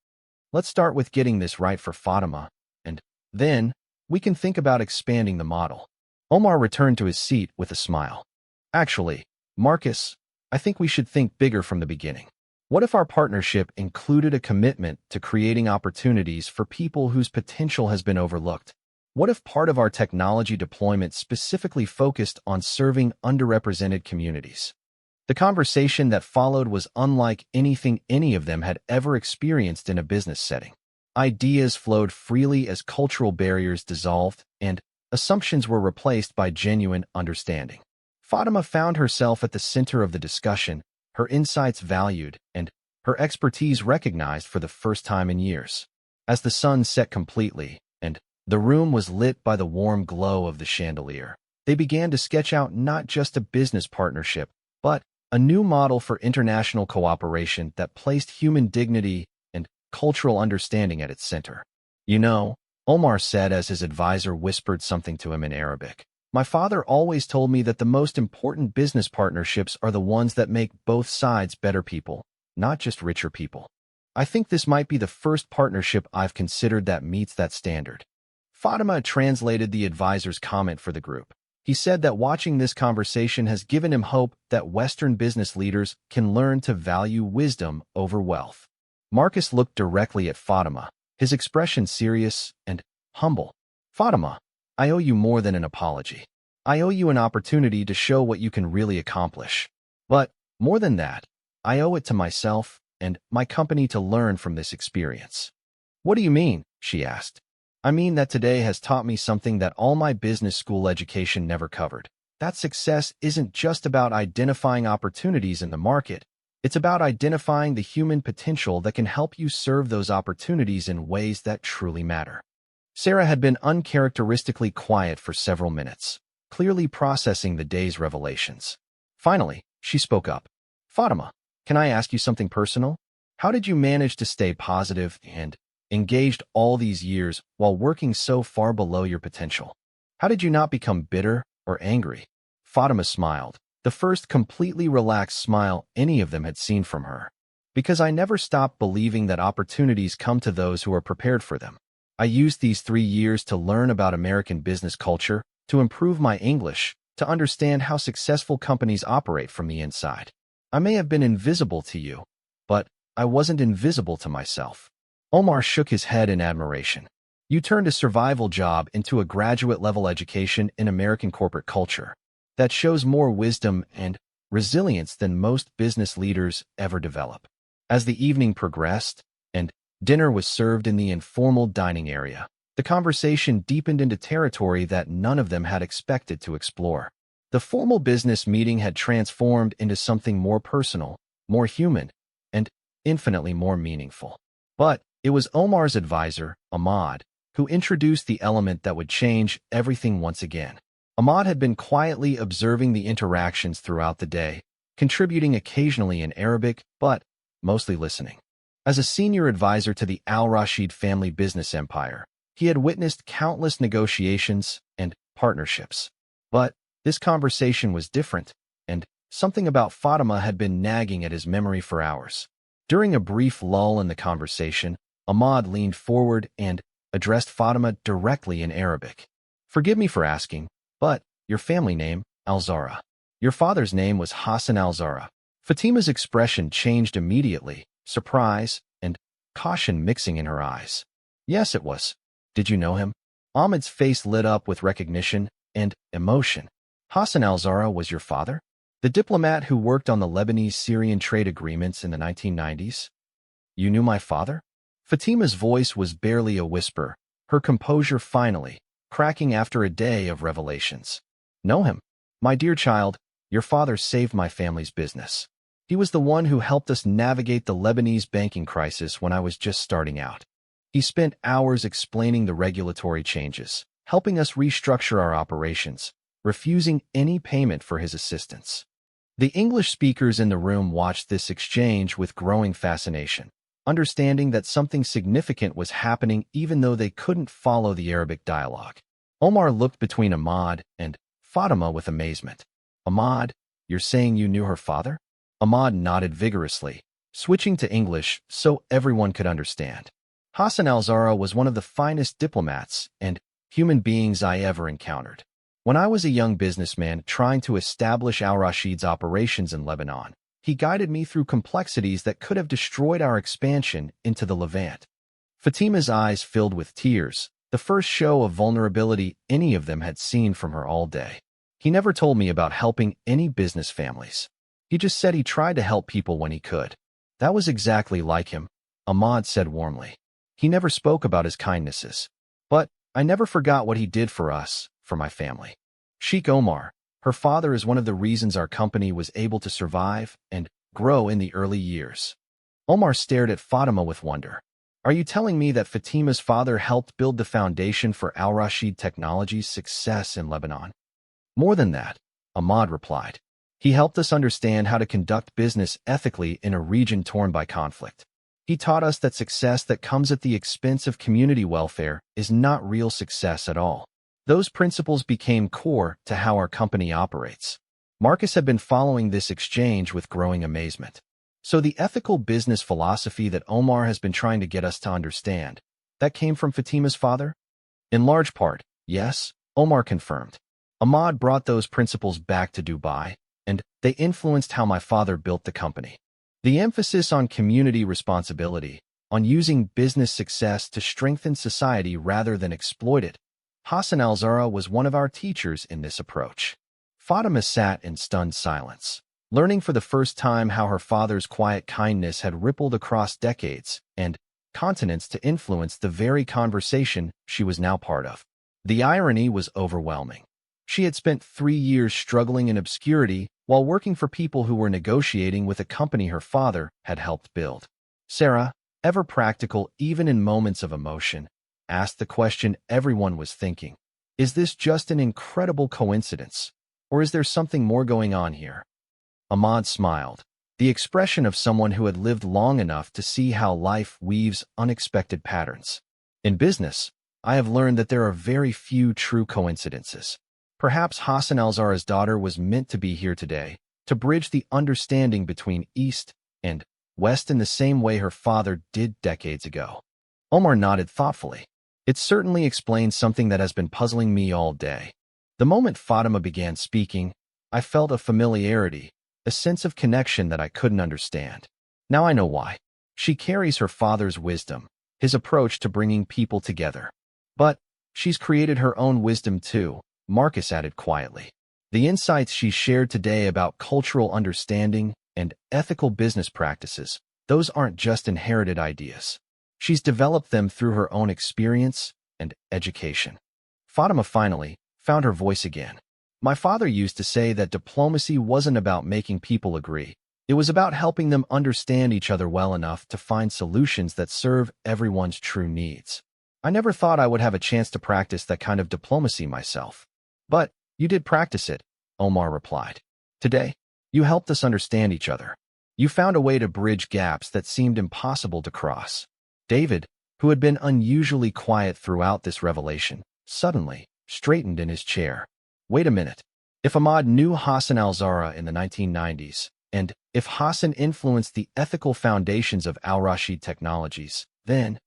Let's start with getting this right for Fatima, and then we can think about expanding the model. Omar returned to his seat with a smile. Actually, Marcus, I think we should think bigger from the beginning. What if our partnership included a commitment to creating opportunities for people whose potential has been overlooked? What if part of our technology deployment specifically focused on serving underrepresented communities? The conversation that followed was unlike anything any of them had ever experienced in a business setting. Ideas flowed freely as cultural barriers dissolved, and assumptions were replaced by genuine understanding. Fatima found herself at the center of the discussion, her insights valued, and her expertise recognized for the first time in years. As the sun set completely, and the room was lit by the warm glow of the chandelier, they began to sketch out not just a business partnership, but a new model for international cooperation that placed human dignity and cultural understanding at its center. You know, Omar said as his advisor whispered something to him in Arabic. My father always told me that the most important business partnerships are the ones that make both sides better people, not just richer people. I think this might be the first partnership I've considered that meets that standard. Fatima translated the advisor's comment for the group. He said that watching this conversation has given him hope that Western business leaders can learn to value wisdom over wealth. Marcus looked directly at Fatima, his expression serious and humble. Fatima, I owe you more than an apology. I owe you an opportunity to show what you can really accomplish. But more than that, I owe it to myself and my company to learn from this experience. What do you mean? She asked. I mean that today has taught me something that all my business school education never covered. that success isn't just about identifying opportunities in the market. It's about identifying the human potential that can help you serve those opportunities in ways that truly matter. Sarah had been uncharacteristically quiet for several minutes, clearly processing the day's revelations. Finally, she spoke up. Fatima, can I ask you something personal? How did you manage to stay positive and engaged all these years while working so far below your potential? How did you not become bitter or angry? Fatima smiled, the first completely relaxed smile any of them had seen from her. Because I never stopped believing that opportunities come to those who are prepared for them. I used these 3 years to learn about American business culture, to improve my English, to understand how successful companies operate from the inside. I may have been invisible to you, but I wasn't invisible to myself. Omar shook his head in admiration. You turned a survival job into a graduate-level education in American corporate culture. That shows more wisdom and resilience than most business leaders ever develop. As the evening progressed, and dinner was served in the informal dining area, the conversation deepened into territory that none of them had expected to explore. The formal business meeting had transformed into something more personal, more human, and infinitely more meaningful. But it was Omar's advisor, Ahmad, who introduced the element that would change everything once again. Ahmad had been quietly observing the interactions throughout the day, contributing occasionally in Arabic, but mostly listening. As a senior advisor to the Al-Rashid family business empire, he had witnessed countless negotiations and partnerships. But this conversation was different, and something about Fatima had been nagging at his memory for hours. During a brief lull in the conversation, Ahmad leaned forward and addressed Fatima directly in Arabic. Forgive me for asking, but your family name, Al-Zahra. Your father's name was Hassan Al-Zahra. Fatima's expression changed immediately, surprise and caution mixing in her eyes. Yes, it was. Did you know him? Ahmed's face lit up with recognition and emotion. Hassan Al-Zahra was your father? The diplomat who worked on the Lebanese-Syrian trade agreements in the 1990s? You knew my father? Fatima's voice was barely a whisper, her composure finally cracking after a day of revelations. Know him? My dear child, your father saved my family's business. He was the one who helped us navigate the Lebanese banking crisis when I was just starting out. He spent hours explaining the regulatory changes, helping us restructure our operations, refusing any payment for his assistance. The English speakers in the room watched this exchange with growing fascination, understanding that something significant was happening even though they couldn't follow the Arabic dialogue. Omar looked between Ahmad and Fatima with amazement. Ahmad, you're saying you knew her father? Ahmad nodded vigorously, switching to English so everyone could understand. Hassan Al-Zahra was one of the finest diplomats and human beings I ever encountered. When I was a young businessman trying to establish Al-Rashid's operations in Lebanon, he guided me through complexities that could have destroyed our expansion into the Levant. Fatima's eyes filled with tears, the first show of vulnerability any of them had seen from her all day. He never told me about helping any business families. He just said he tried to help people when he could. That was exactly like him, Ahmad said warmly. He never spoke about his kindnesses. But I never forgot what he did for us, for my family. Sheikh Omar, her father, is one of the reasons our company was able to survive and grow in the early years. Omar stared at Fatima with wonder. Are you telling me that Fatima's father helped build the foundation for Al-Rashid Technology's success in Lebanon? More than that, Ahmad replied. He helped us understand how to conduct business ethically in a region torn by conflict. He taught us that success that comes at the expense of community welfare is not real success at all. Those principles became core to how our company operates. Marcus had been following this exchange with growing amazement. So the ethical business philosophy that Omar has been trying to get us to understand, that came from Fatima's father? In large part, yes, Omar confirmed. Ahmad brought those principles back to Dubai, and they influenced how my father built the company. The emphasis on community responsibility, on using business success to strengthen society rather than exploit it. Hassan Al-Zahra was one of our teachers in this approach. Fatima sat in stunned silence, learning for the first time how her father's quiet kindness had rippled across decades and continents to influence the very conversation she was now part of. The irony was overwhelming. She had spent 3 years struggling in obscurity while working for people who were negotiating with a company her father had helped build. Sarah, ever practical even in moments of emotion, asked the question everyone was thinking. Is this just an incredible coincidence, or is there something more going on here? Ahmad smiled, the expression of someone who had lived long enough to see how life weaves unexpected patterns. In business, I have learned that there are very few true coincidences. Perhaps Hassan al-Zahra's daughter was meant to be here today, to bridge the understanding between East and West in the same way her father did decades ago. Omar nodded thoughtfully. It certainly explains something that has been puzzling me all day. The moment Fatima began speaking, I felt a familiarity, a sense of connection that I couldn't understand. Now I know why. She carries her father's wisdom, his approach to bringing people together. But she's created her own wisdom too, Marcus added quietly. The insights she shared today about cultural understanding and ethical business practices, those aren't just inherited ideas. She's developed them through her own experience and education. Fatima finally found her voice again. My father used to say that diplomacy wasn't about making people agree. It was about helping them understand each other well enough to find solutions that serve everyone's true needs. I never thought I would have a chance to practice that kind of diplomacy myself. But you did practice it, Omar replied. Today, you helped us understand each other. You found a way to bridge gaps that seemed impossible to cross. David, who had been unusually quiet throughout this revelation, suddenly straightened in his chair. Wait a minute. If Ahmad knew Hassan al-Zahra in the 1990s, and if Hassan influenced the ethical foundations of Al-Rashid Technologies, then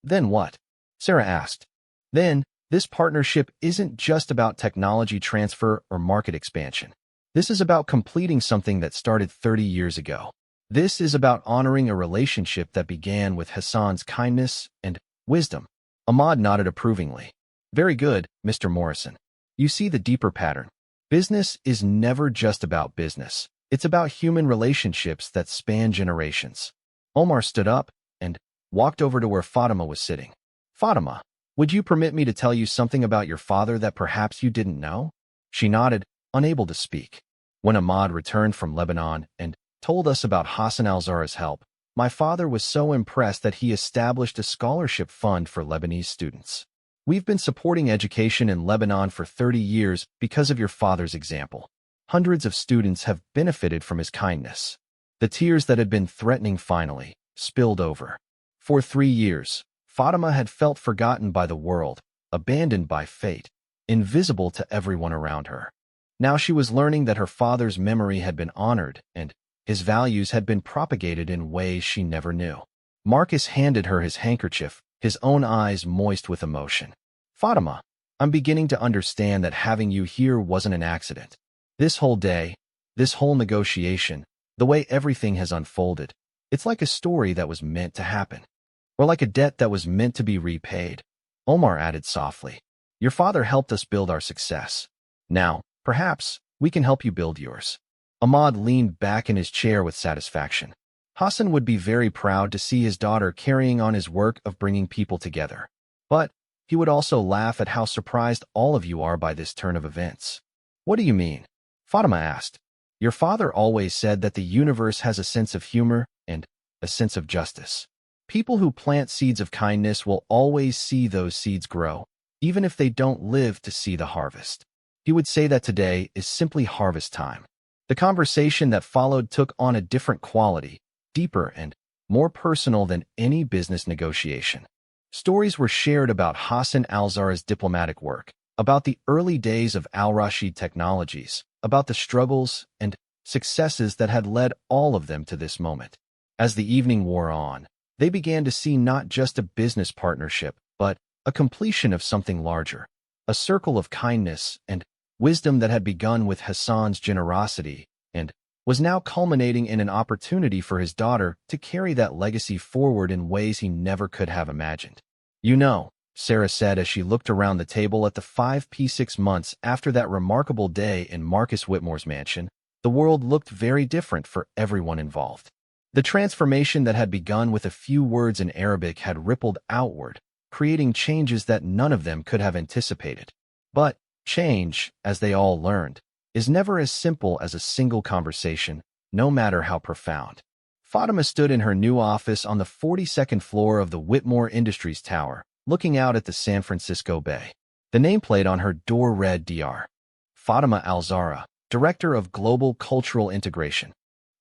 what? Sarah asked. Then, this partnership isn't just about technology transfer or market expansion. This is about completing something that started 30 years ago. This is about honoring a relationship that began with Hassan's kindness and wisdom. Ahmad nodded approvingly. Very good, Mr. Morrison. You see the deeper pattern. Business is never just about business. It's about human relationships that span generations. Omar stood up and walked over to where Fatima was sitting. Fatima, would you permit me to tell you something about your father that perhaps you didn't know? She nodded, unable to speak. When Ahmad returned from Lebanon and told us about Hassan al-Zahra's help, my father was so impressed that he established a scholarship fund for Lebanese students. We've been supporting education in Lebanon for 30 years because of your father's example. Hundreds of students have benefited from his kindness. The tears that had been threatening finally spilled over. For 3 years, Fatima had felt forgotten by the world, abandoned by fate, invisible to everyone around her. Now she was learning that her father's memory had been honored and his values had been propagated in ways she never knew. Marcus handed her his handkerchief, his own eyes moist with emotion. Fatima, I'm beginning to understand that having you here wasn't an accident. This whole day, this whole negotiation, the way everything has unfolded, it's like a story that was meant to happen. Or like a debt that was meant to be repaid. Omar added softly. Your father helped us build our success. Now, perhaps, we can help you build yours. Ahmad leaned back in his chair with satisfaction. Hassan would be very proud to see his daughter carrying on his work of bringing people together. But he would also laugh at how surprised all of you are by this turn of events. What do you mean? Fatima asked. Your father always said that the universe has a sense of humor and a sense of justice. People who plant seeds of kindness will always see those seeds grow, even if they don't live to see the harvest. He would say that today is simply harvest time. The conversation that followed took on a different quality, deeper and more personal than any business negotiation. Stories were shared about Hassan al-Zahra's diplomatic work, about the early days of Al-Rashid Technologies, about the struggles and successes that had led all of them to this moment. As the evening wore on, they began to see not just a business partnership, but a completion of something larger, a circle of kindness and wisdom that had begun with Hassan's generosity and was now culminating in an opportunity for his daughter to carry that legacy forward in ways he never could have imagined. You know, Sarah said as she looked around the table at the 5 months after that remarkable day in Marcus Whitmore's mansion, the world looked very different for everyone involved. The transformation that had begun with a few words in Arabic had rippled outward, creating changes that none of them could have anticipated. But Change, as they all learned, is never as simple as a single conversation, no matter how profound. Fatima stood in her new office on the 42nd floor of the Whitmore Industries Tower, looking out at the San Francisco Bay. The nameplate on her door read Dr. Fatima Al-Zahra, Director of Global Cultural Integration.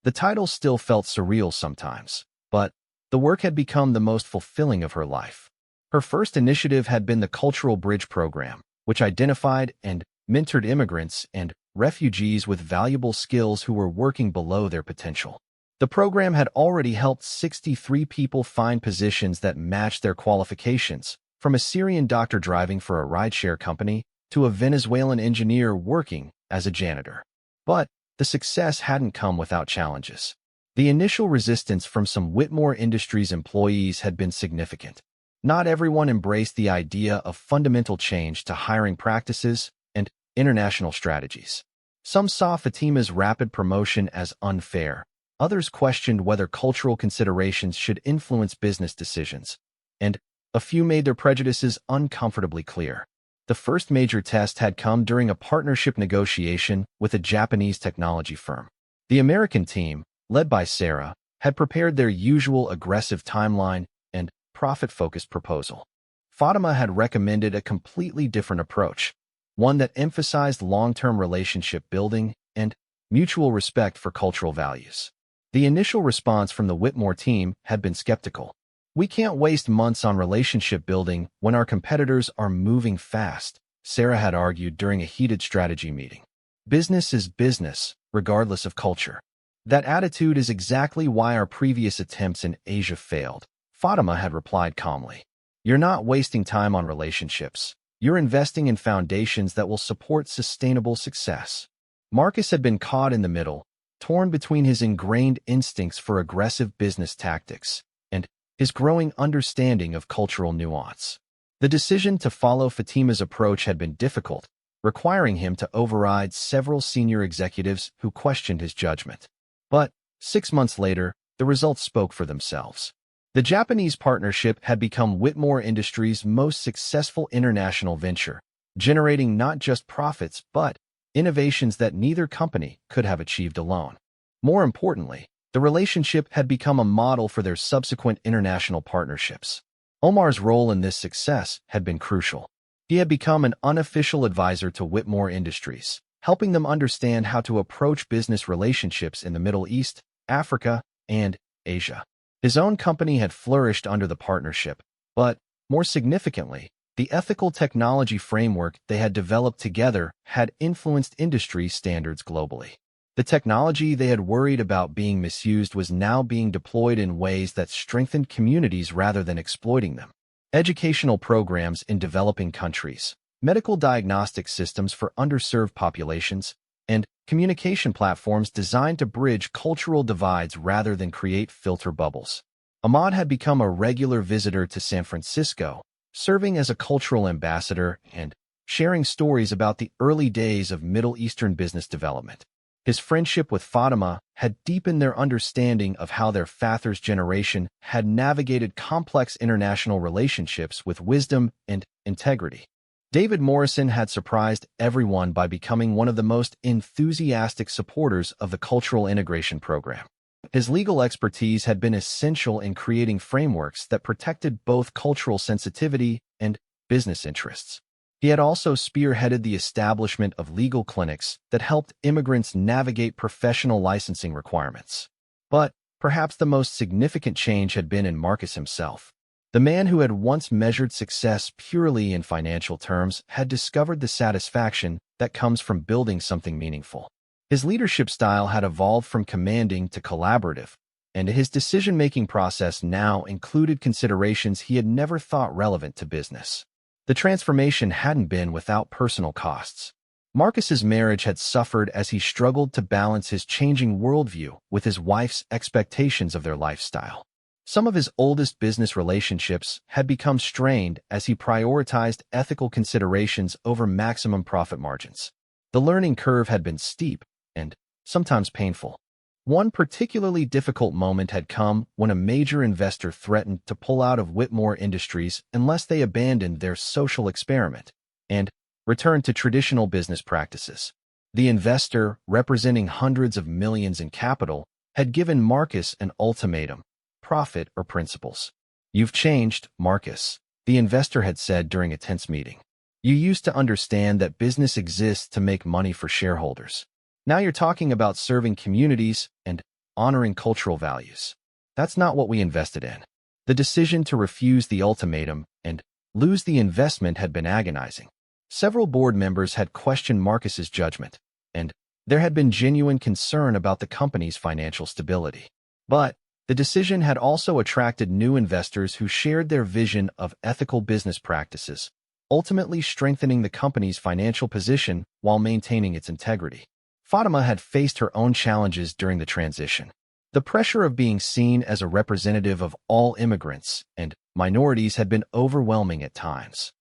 The title still felt surreal sometimes, but the work had become the most fulfilling of her life. Her first initiative had been the Cultural Bridge Program, which identified and mentored immigrants and refugees with valuable skills who were working below their potential. The program had already helped 63 people find positions that matched their qualifications, from a Syrian doctor driving for a rideshare company to a Venezuelan engineer working as a janitor. But the success hadn't come without challenges. The initial resistance from some Whitmore Industries employees had been significant. Not everyone embraced the idea of fundamental change to hiring practices and international strategies. Some saw Fatima's rapid promotion as unfair. Others questioned whether cultural considerations should influence business decisions, and a few made their prejudices uncomfortably clear. The first major test had come during a partnership negotiation with a Japanese technology firm. The American team, led by Sarah, had prepared their usual aggressive timeline and profit-focused proposal. Fatima had recommended a completely different approach, one that emphasized long-term relationship building and mutual respect for cultural values. The initial response from the Whitmore team had been skeptical. "We can't waste months on relationship building when our competitors are moving fast," Sarah had argued during a heated strategy meeting. "Business is business, regardless of culture. That attitude is exactly why our previous attempts in Asia failed," Fatima had replied calmly. "You're not wasting time on relationships. You're investing in foundations that will support sustainable success." Marcus had been caught in the middle, torn between his ingrained instincts for aggressive business tactics and his growing understanding of cultural nuance. The decision to follow Fatima's approach had been difficult, requiring him to override several senior executives who questioned his judgment. But 6 months later, the results spoke for themselves. The Japanese partnership had become Whitmore Industries' most successful international venture, generating not just profits but innovations that neither company could have achieved alone. More importantly, the relationship had become a model for their subsequent international partnerships. Omar's role in this success had been crucial. He had become an unofficial advisor to Whitmore Industries, helping them understand how to approach business relationships in the Middle East, Africa, and Asia. His own company had flourished under the partnership, but, more significantly, the ethical technology framework they had developed together had influenced industry standards globally. The technology they had worried about being misused was now being deployed in ways that strengthened communities rather than exploiting them. Educational programs in developing countries, medical diagnostic systems for underserved populations, and communication platforms designed to bridge cultural divides rather than create filter bubbles. Ahmad had become a regular visitor to San Francisco, serving as a cultural ambassador and sharing stories about the early days of Middle Eastern business development. His friendship with Fatima had deepened their understanding of how their father's generation had navigated complex international relationships with wisdom and integrity. David Morrison had surprised everyone by becoming one of the most enthusiastic supporters of the cultural integration program. His legal expertise had been essential in creating frameworks that protected both cultural sensitivity and business interests. He had also spearheaded the establishment of legal clinics that helped immigrants navigate professional licensing requirements. But perhaps the most significant change had been in Marcus himself. The man who had once measured success purely in financial terms had discovered the satisfaction that comes from building something meaningful. His leadership style had evolved from commanding to collaborative, and his decision-making process now included considerations he had never thought relevant to business. The transformation hadn't been without personal costs. Marcus's marriage had suffered as he struggled to balance his changing worldview with his wife's expectations of their lifestyle. Some of his oldest business relationships had become strained as he prioritized ethical considerations over maximum profit margins. The learning curve had been steep and sometimes painful. One particularly difficult moment had come when a major investor threatened to pull out of Whitmore Industries unless they abandoned their social experiment, and returned to traditional business practices. The investor, representing hundreds of millions in capital, had given Marcus an ultimatum: profit or principles. "You've changed, Marcus," the investor had said during a tense meeting. "You used to understand that business exists to make money for shareholders. Now you're talking about serving communities and honoring cultural values. That's not what we invested in." The decision to refuse the ultimatum and lose the investment had been agonizing. Several board members had questioned Marcus's judgment, and there had been genuine concern about the company's financial stability. But the decision had also attracted new investors who shared their vision of ethical business practices, ultimately strengthening the company's financial position while maintaining its integrity. Fatima had faced her own challenges during the transition. The pressure of being seen as a representative of all immigrants and minorities had been overwhelming at times.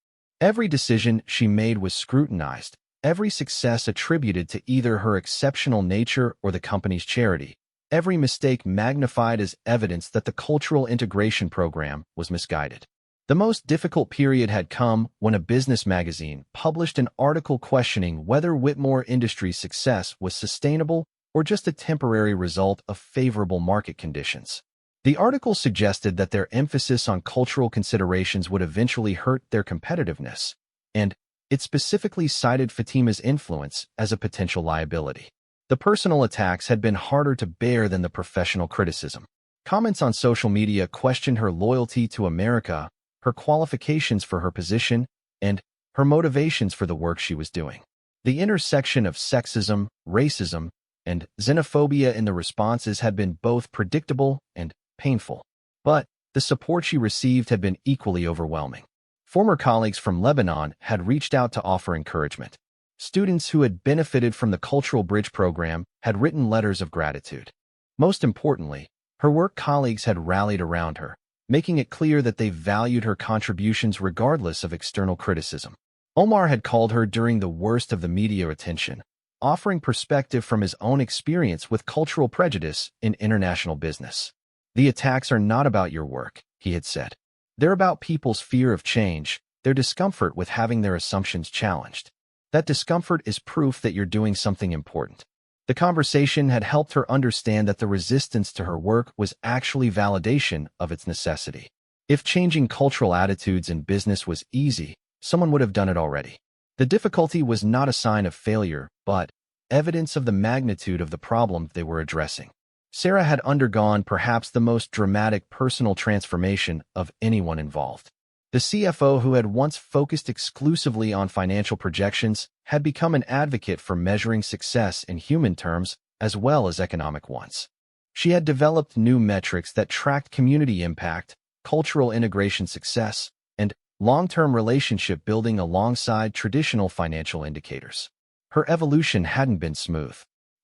Every decision she made was scrutinized, every success attributed to either her exceptional nature or the company's charity, every mistake magnified as evidence that the cultural integration program was misguided. The most difficult period had come when a business magazine published an article questioning whether Whitmore Industries' success was sustainable or just a temporary result of favorable market conditions. The article suggested that their emphasis on cultural considerations would eventually hurt their competitiveness, and it specifically cited Fatima's influence as a potential liability. The personal attacks had been harder to bear than the professional criticism. Comments on social media questioned her loyalty to America, her qualifications for her position, and her motivations for the work she was doing. The intersection of sexism, racism, and xenophobia in the responses had been both predictable and painful. But the support she received had been equally overwhelming. Former colleagues from Lebanon had reached out to offer encouragement. Students who had benefited from the Cultural Bridge program had written letters of gratitude. Most importantly, her work colleagues had rallied around her, making it clear that they valued her contributions regardless of external criticism. Omar had called her during the worst of the media attention, offering perspective from his own experience with cultural prejudice in international business. "The attacks are not about your work," he had said. "They're about people's fear of change, their discomfort with having their assumptions challenged. That discomfort is proof that you're doing something important." The conversation had helped her understand that the resistance to her work was actually validation of its necessity. If changing cultural attitudes in business was easy, someone would have done it already. The difficulty was not a sign of failure, but evidence of the magnitude of the problem they were addressing. Sarah had undergone perhaps the most dramatic personal transformation of anyone involved. The CFO, who had once focused exclusively on financial projections, had become an advocate for measuring success in human terms as well as economic ones. She had developed new metrics that tracked community impact, cultural integration success, and long-term relationship building alongside traditional financial indicators. Her evolution hadn't been smooth.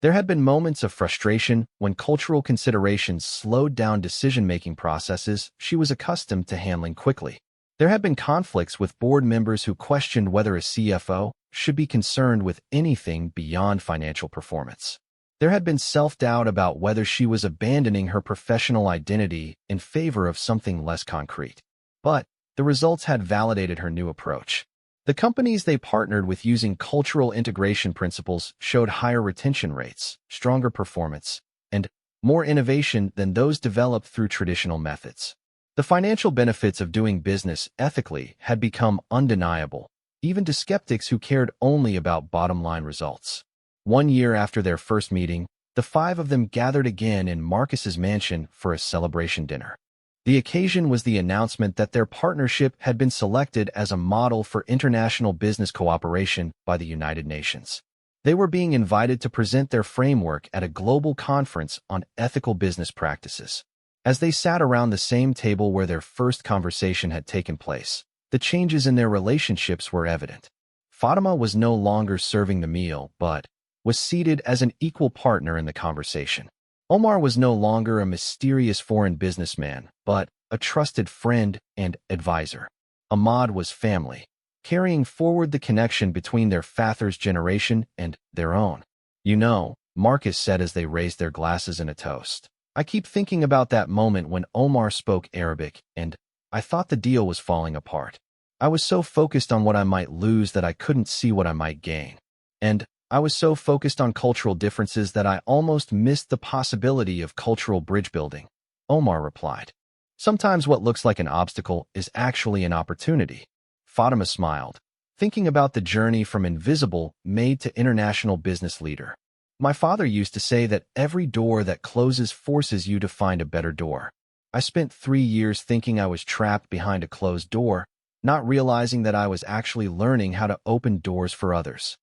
There had been moments of frustration when cultural considerations slowed down decision-making processes she was accustomed to handling quickly. There had been conflicts with board members who questioned whether a CFO should be concerned with anything beyond financial performance. There had been self-doubt about whether she was abandoning her professional identity in favor of something less concrete. But the results had validated her new approach. The companies they partnered with using cultural integration principles showed higher retention rates, stronger performance, and more innovation than those developed through traditional methods. The financial benefits of doing business ethically had become undeniable, even to skeptics who cared only about bottom-line results. 1 year after their first meeting, the 5 of them gathered again in Marcus's mansion for a celebration dinner. The occasion was the announcement that their partnership had been selected as a model for international business cooperation by the United Nations. They were being invited to present their framework at a global conference on ethical business practices. As they sat around the same table where their first conversation had taken place, the changes in their relationships were evident. Fatima was no longer serving the meal, but was seated as an equal partner in the conversation. Omar was no longer a mysterious foreign businessman, but a trusted friend and advisor. Ahmad was family, carrying forward the connection between their father's generation and their own. "You know," Marcus said as they raised their glasses in a toast, "I keep thinking about that moment when Omar spoke Arabic, and I thought the deal was falling apart. I was so focused on what I might lose that I couldn't see what I might gain. And I was so focused on cultural differences that I almost missed the possibility of cultural bridge building, Omar replied. Sometimes what looks like an obstacle is actually an opportunity. Fatima smiled, thinking about the journey from invisible Maid to international business leader. My father used to say that every door that closes forces you to find a better door. I spent 3 years thinking I was trapped behind a closed door, not realizing that I was actually learning how to open doors for others.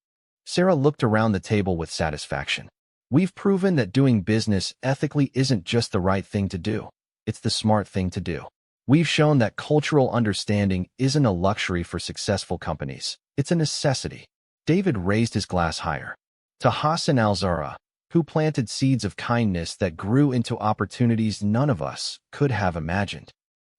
Sarah looked around the table with satisfaction. We've proven that doing business ethically isn't just the right thing to do. It's the smart thing to do. We've shown that cultural understanding isn't a luxury for successful companies. It's a necessity. David raised his glass higher. To Hassan al-Zahra, who planted seeds of kindness that grew into opportunities none of us could have imagined.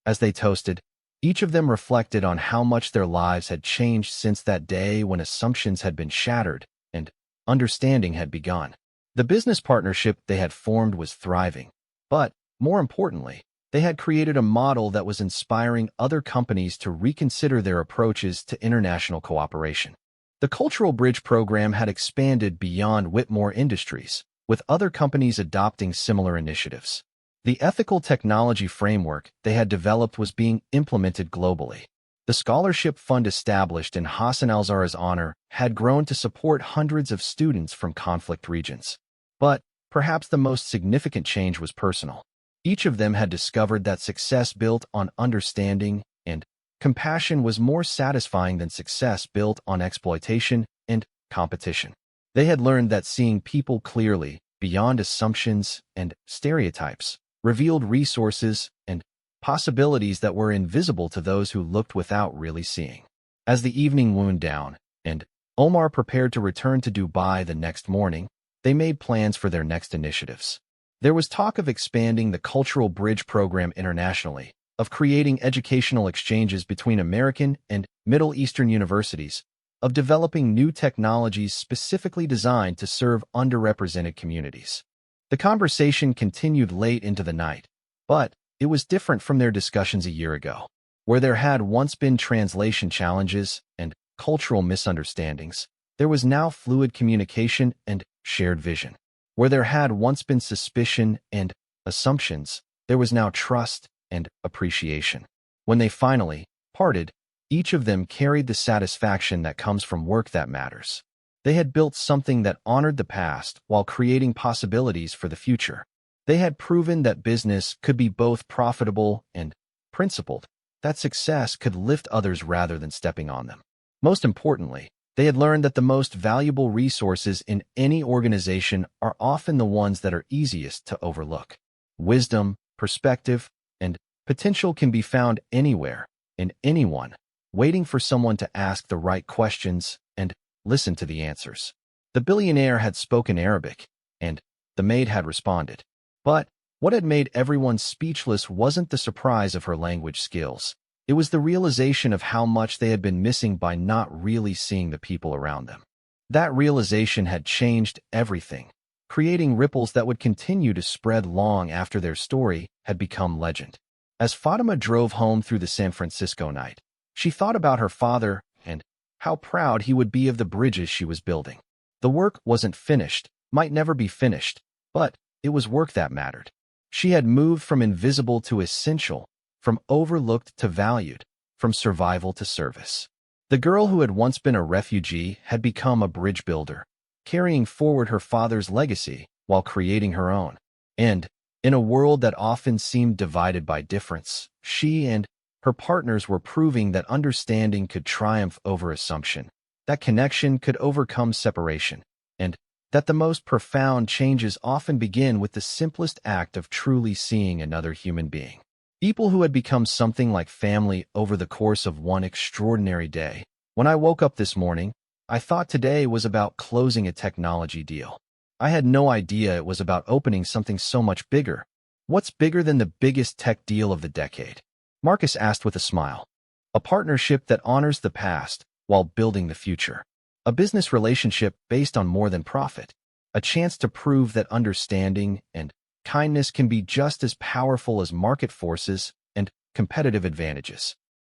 As they toasted, each of them reflected on how much their lives had changed since that day when assumptions had been shattered and understanding had begun. The business partnership they had formed was thriving, but, more importantly, they had created a model that was inspiring other companies to reconsider their approaches to international cooperation. The Cultural Bridge program had expanded beyond Whitmore Industries, with other companies adopting similar initiatives. The ethical technology framework they had developed was being implemented globally. The scholarship fund established in Hassan al-Zahra's honor had grown to support hundreds of students from conflict regions. But perhaps the most significant change was personal. Each of them had discovered that success built on understanding and compassion was more satisfying than success built on exploitation and competition. They had learned that seeing people clearly, beyond assumptions and stereotypes, revealed resources and possibilities that were invisible to those who looked without really seeing. As the evening wound down, and Omar prepared to return to Dubai the next morning, they made plans for their next initiatives. There was talk of expanding the Cultural Bridge program internationally, of creating educational exchanges between American and Middle Eastern universities, of developing new technologies specifically designed to serve underrepresented communities. The conversation continued late into the night, but it was different from their discussions a year ago, where there had once been translation challenges and cultural misunderstandings. There was now fluid communication and shared vision. Where there had once been suspicion and assumptions, there was now trust and appreciation. When they finally parted, each of them carried the satisfaction that comes from work that matters. They had built something that honored the past while creating possibilities for the future. They had proven that business could be both profitable and principled, that success could lift others rather than stepping on them. Most importantly, they had learned that the most valuable resources in any organization are often the ones that are easiest to overlook. Wisdom, perspective, and potential can be found anywhere, in anyone, waiting for someone to ask the right questions and listen to the answers. The billionaire had spoken Arabic, and the maid had responded. But what had made everyone speechless wasn't the surprise of her language skills. It was the realization of how much they had been missing by not really seeing the people around them. That realization had changed everything, creating ripples that would continue to spread long after their story had become legend. As Fatima drove home through the San Francisco night, she thought about her father and how proud he would be of the bridges she was building. The work wasn't finished, might never be finished, but it was work that mattered. She had moved from invisible to essential, from overlooked to valued, from survival to service. The girl who had once been a refugee had become a bridge builder, carrying forward her father's legacy while creating her own. And, in a world that often seemed divided by difference, she and her partners were proving that understanding could triumph over assumption, that connection could overcome separation, and that the most profound changes often begin with the simplest act of truly seeing another human being. People who had become something like family over the course of one extraordinary day. When I woke up this morning, I thought today was about closing a technology deal. I had no idea it was about opening something so much bigger. What's bigger than the biggest tech deal of the decade? Marcus asked with a smile. A partnership that honors the past while building the future. A business relationship based on more than profit. A chance to prove that understanding and kindness can be just as powerful as market forces and competitive advantages.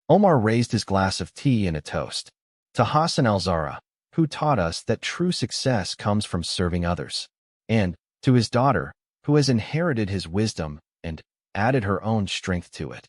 Omar raised his glass of tea in a toast to Hassan al-Zahra, who taught us that true success comes from serving others, and to his daughter, who has inherited his wisdom and added her own strength to it.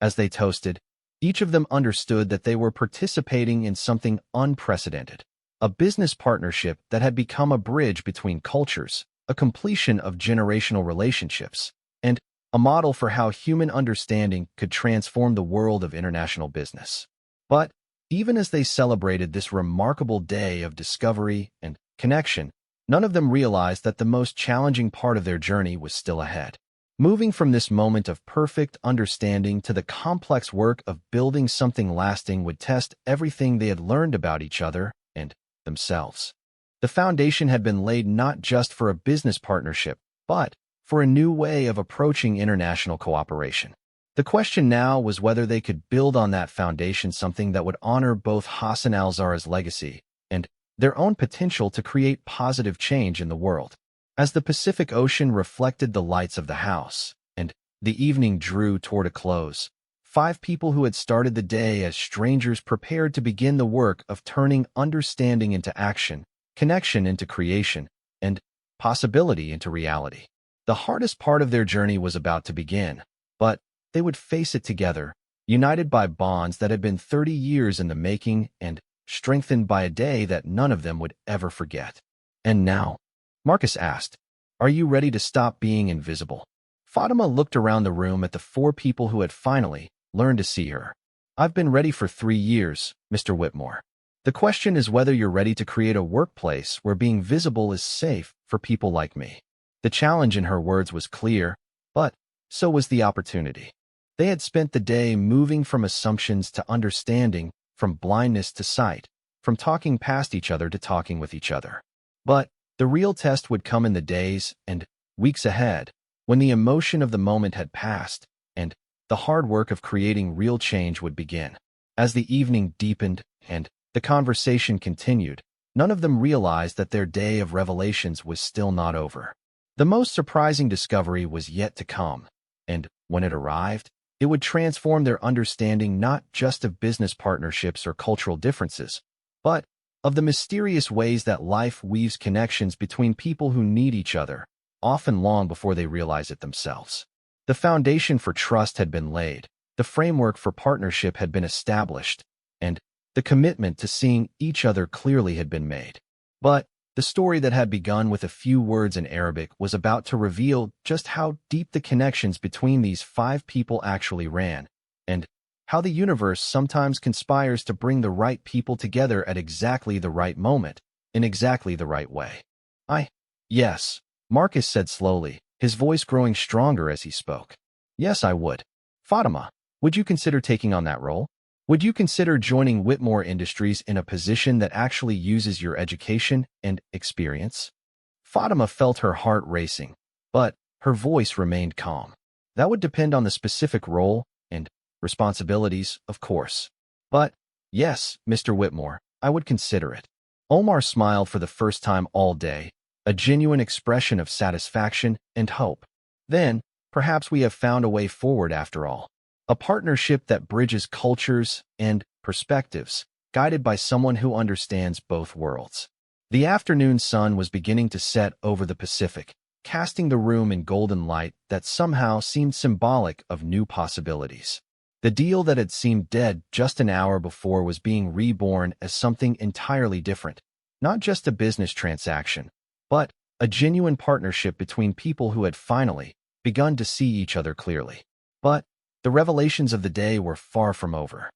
As they toasted, each of them understood that they were participating in something unprecedented, a business partnership that had become a bridge between cultures, a completion of generational relationships, and a model for how human understanding could transform the world of international business. But even as they celebrated this remarkable day of discovery and connection, none of them realized that the most challenging part of their journey was still ahead. Moving from this moment of perfect understanding to the complex work of building something lasting would test everything they had learned about each other and themselves. The foundation had been laid not just for a business partnership, but for a new way of approaching international cooperation. The question now was whether they could build on that foundation something that would honor both Hassan al-Zahra's legacy and their own potential to create positive change in the world. As the Pacific Ocean reflected the lights of the house, and the evening drew toward a close, 5 people who had started the day as strangers prepared to begin the work of turning understanding into action, connection into creation, and possibility into reality. The hardest part of their journey was about to begin, but they would face it together, united by bonds that had been 30 years in the making and strengthened by a day that none of them would ever forget. And now, Marcus asked, "Are you ready to stop being invisible?" Fatima looked around the room at the 4 people who had finally learned to see her. "I've been ready for 3 years, Mr. Whitmore. The question is whether you're ready to create a workplace where being visible is safe for people like me." The challenge in her words was clear, but so was the opportunity. They had spent the day moving from assumptions to understanding, from blindness to sight, from talking past each other to talking with each other. But the real test would come in the days and weeks ahead, when the emotion of the moment had passed, and the hard work of creating real change would begin. As the evening deepened and the conversation continued, none of them realized that their day of revelations was still not over. The most surprising discovery was yet to come, and when it arrived, it would transform their understanding not just of business partnerships or cultural differences, but of the mysterious ways that life weaves connections between people who need each other, often long before they realize it themselves. The foundation for trust had been laid, the framework for partnership had been established, and the commitment to seeing each other clearly had been made. But the story that had begun with a few words in Arabic was about to reveal just how deep the connections between these 5 people actually ran, and how the universe sometimes conspires to bring the right people together at exactly the right moment, in exactly the right way. Yes, Marcus said slowly, his voice growing stronger as he spoke. "Yes, I would. Fatima, would you consider taking on that role? Would you consider joining Whitmore Industries in a position that actually uses your education and experience?" Fatima felt her heart racing, but her voice remained calm. "That would depend on the specific role and responsibilities, of course. But yes, Mr. Whitmore, I would consider it." Omar smiled for the first time all day, a genuine expression of satisfaction and hope. "Then, perhaps we have found a way forward after all. A partnership that bridges cultures and perspectives, guided by someone who understands both worlds." The afternoon sun was beginning to set over the Pacific, casting the room in golden light that somehow seemed symbolic of new possibilities. The deal that had seemed dead just an hour before was being reborn as something entirely different, not just a business transaction, but a genuine partnership between people who had finally begun to see each other clearly. But the revelations of the day were far from over.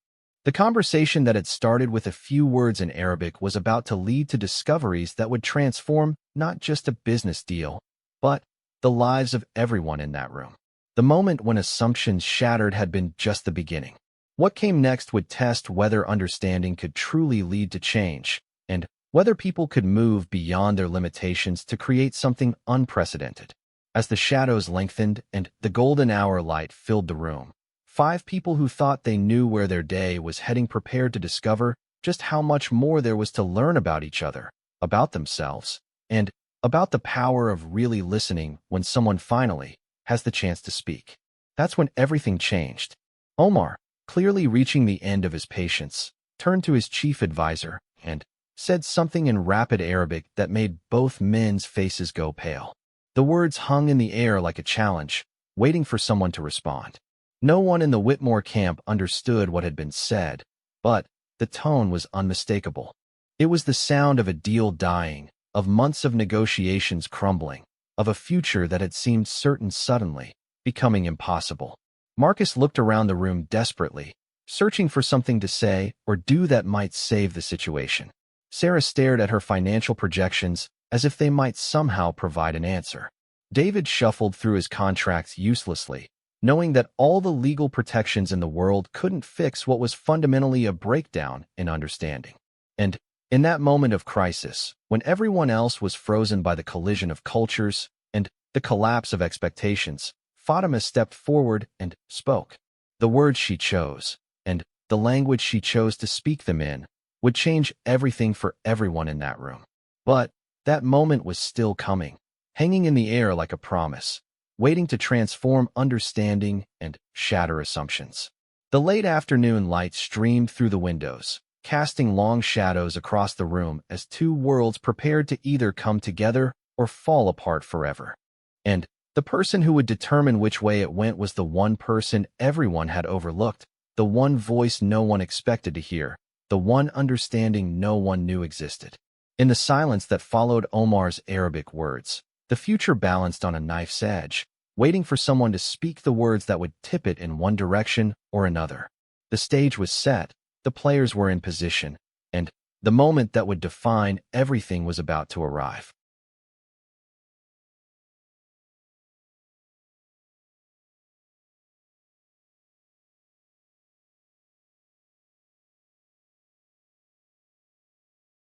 The conversation that had started with a few words in Arabic was about to lead to discoveries that would transform not just a business deal, but the lives of everyone in that room. The moment when assumptions shattered had been just the beginning. What came next would test whether understanding could truly lead to change, and whether people could move beyond their limitations to create something unprecedented. As the shadows lengthened and the golden hour light filled the room, 5 people who thought they knew where their day was heading prepared to discover just how much more there was to learn about each other, about themselves, and about the power of really listening when someone finally has the chance to speak. That's when everything changed. "Omar, clearly reaching the end of his patience, turned to his chief advisor and said something in rapid Arabic that made both men's faces go pale. The words hung in the air like a challenge, waiting for someone to respond. No one in the Whitmore camp understood what had been said, but the tone was unmistakable. It was the sound of a deal dying, of months of negotiations crumbling, of a future that had seemed certain suddenly, becoming impossible. Marcus looked around the room desperately, searching for something to say or do that might save the situation. Sarah stared at her financial projections as if they might somehow provide an answer. David shuffled through his contracts uselessly, knowing that all the legal protections in the world couldn't fix what was fundamentally a breakdown in understanding. And in that moment of crisis, when everyone else was frozen by the collision of cultures and the collapse of expectations, Fatima stepped forward and spoke. The words she chose, and the language she chose to speak them in, would change everything for everyone in that room. But that moment was still coming, hanging in the air like a promise, waiting to transform understanding and shatter assumptions. The late afternoon light streamed through the windows, casting long shadows across the room as two worlds prepared to either come together or fall apart forever. And the person who would determine which way it went was the one person everyone had overlooked, the one voice no one expected to hear, the one understanding no one knew existed. In the silence that followed Omar's Arabic words, the future balanced on a knife's edge, waiting for someone to speak the words that would tip it in one direction or another. The stage was set, the players were in position, and the moment that would define everything was about to arrive.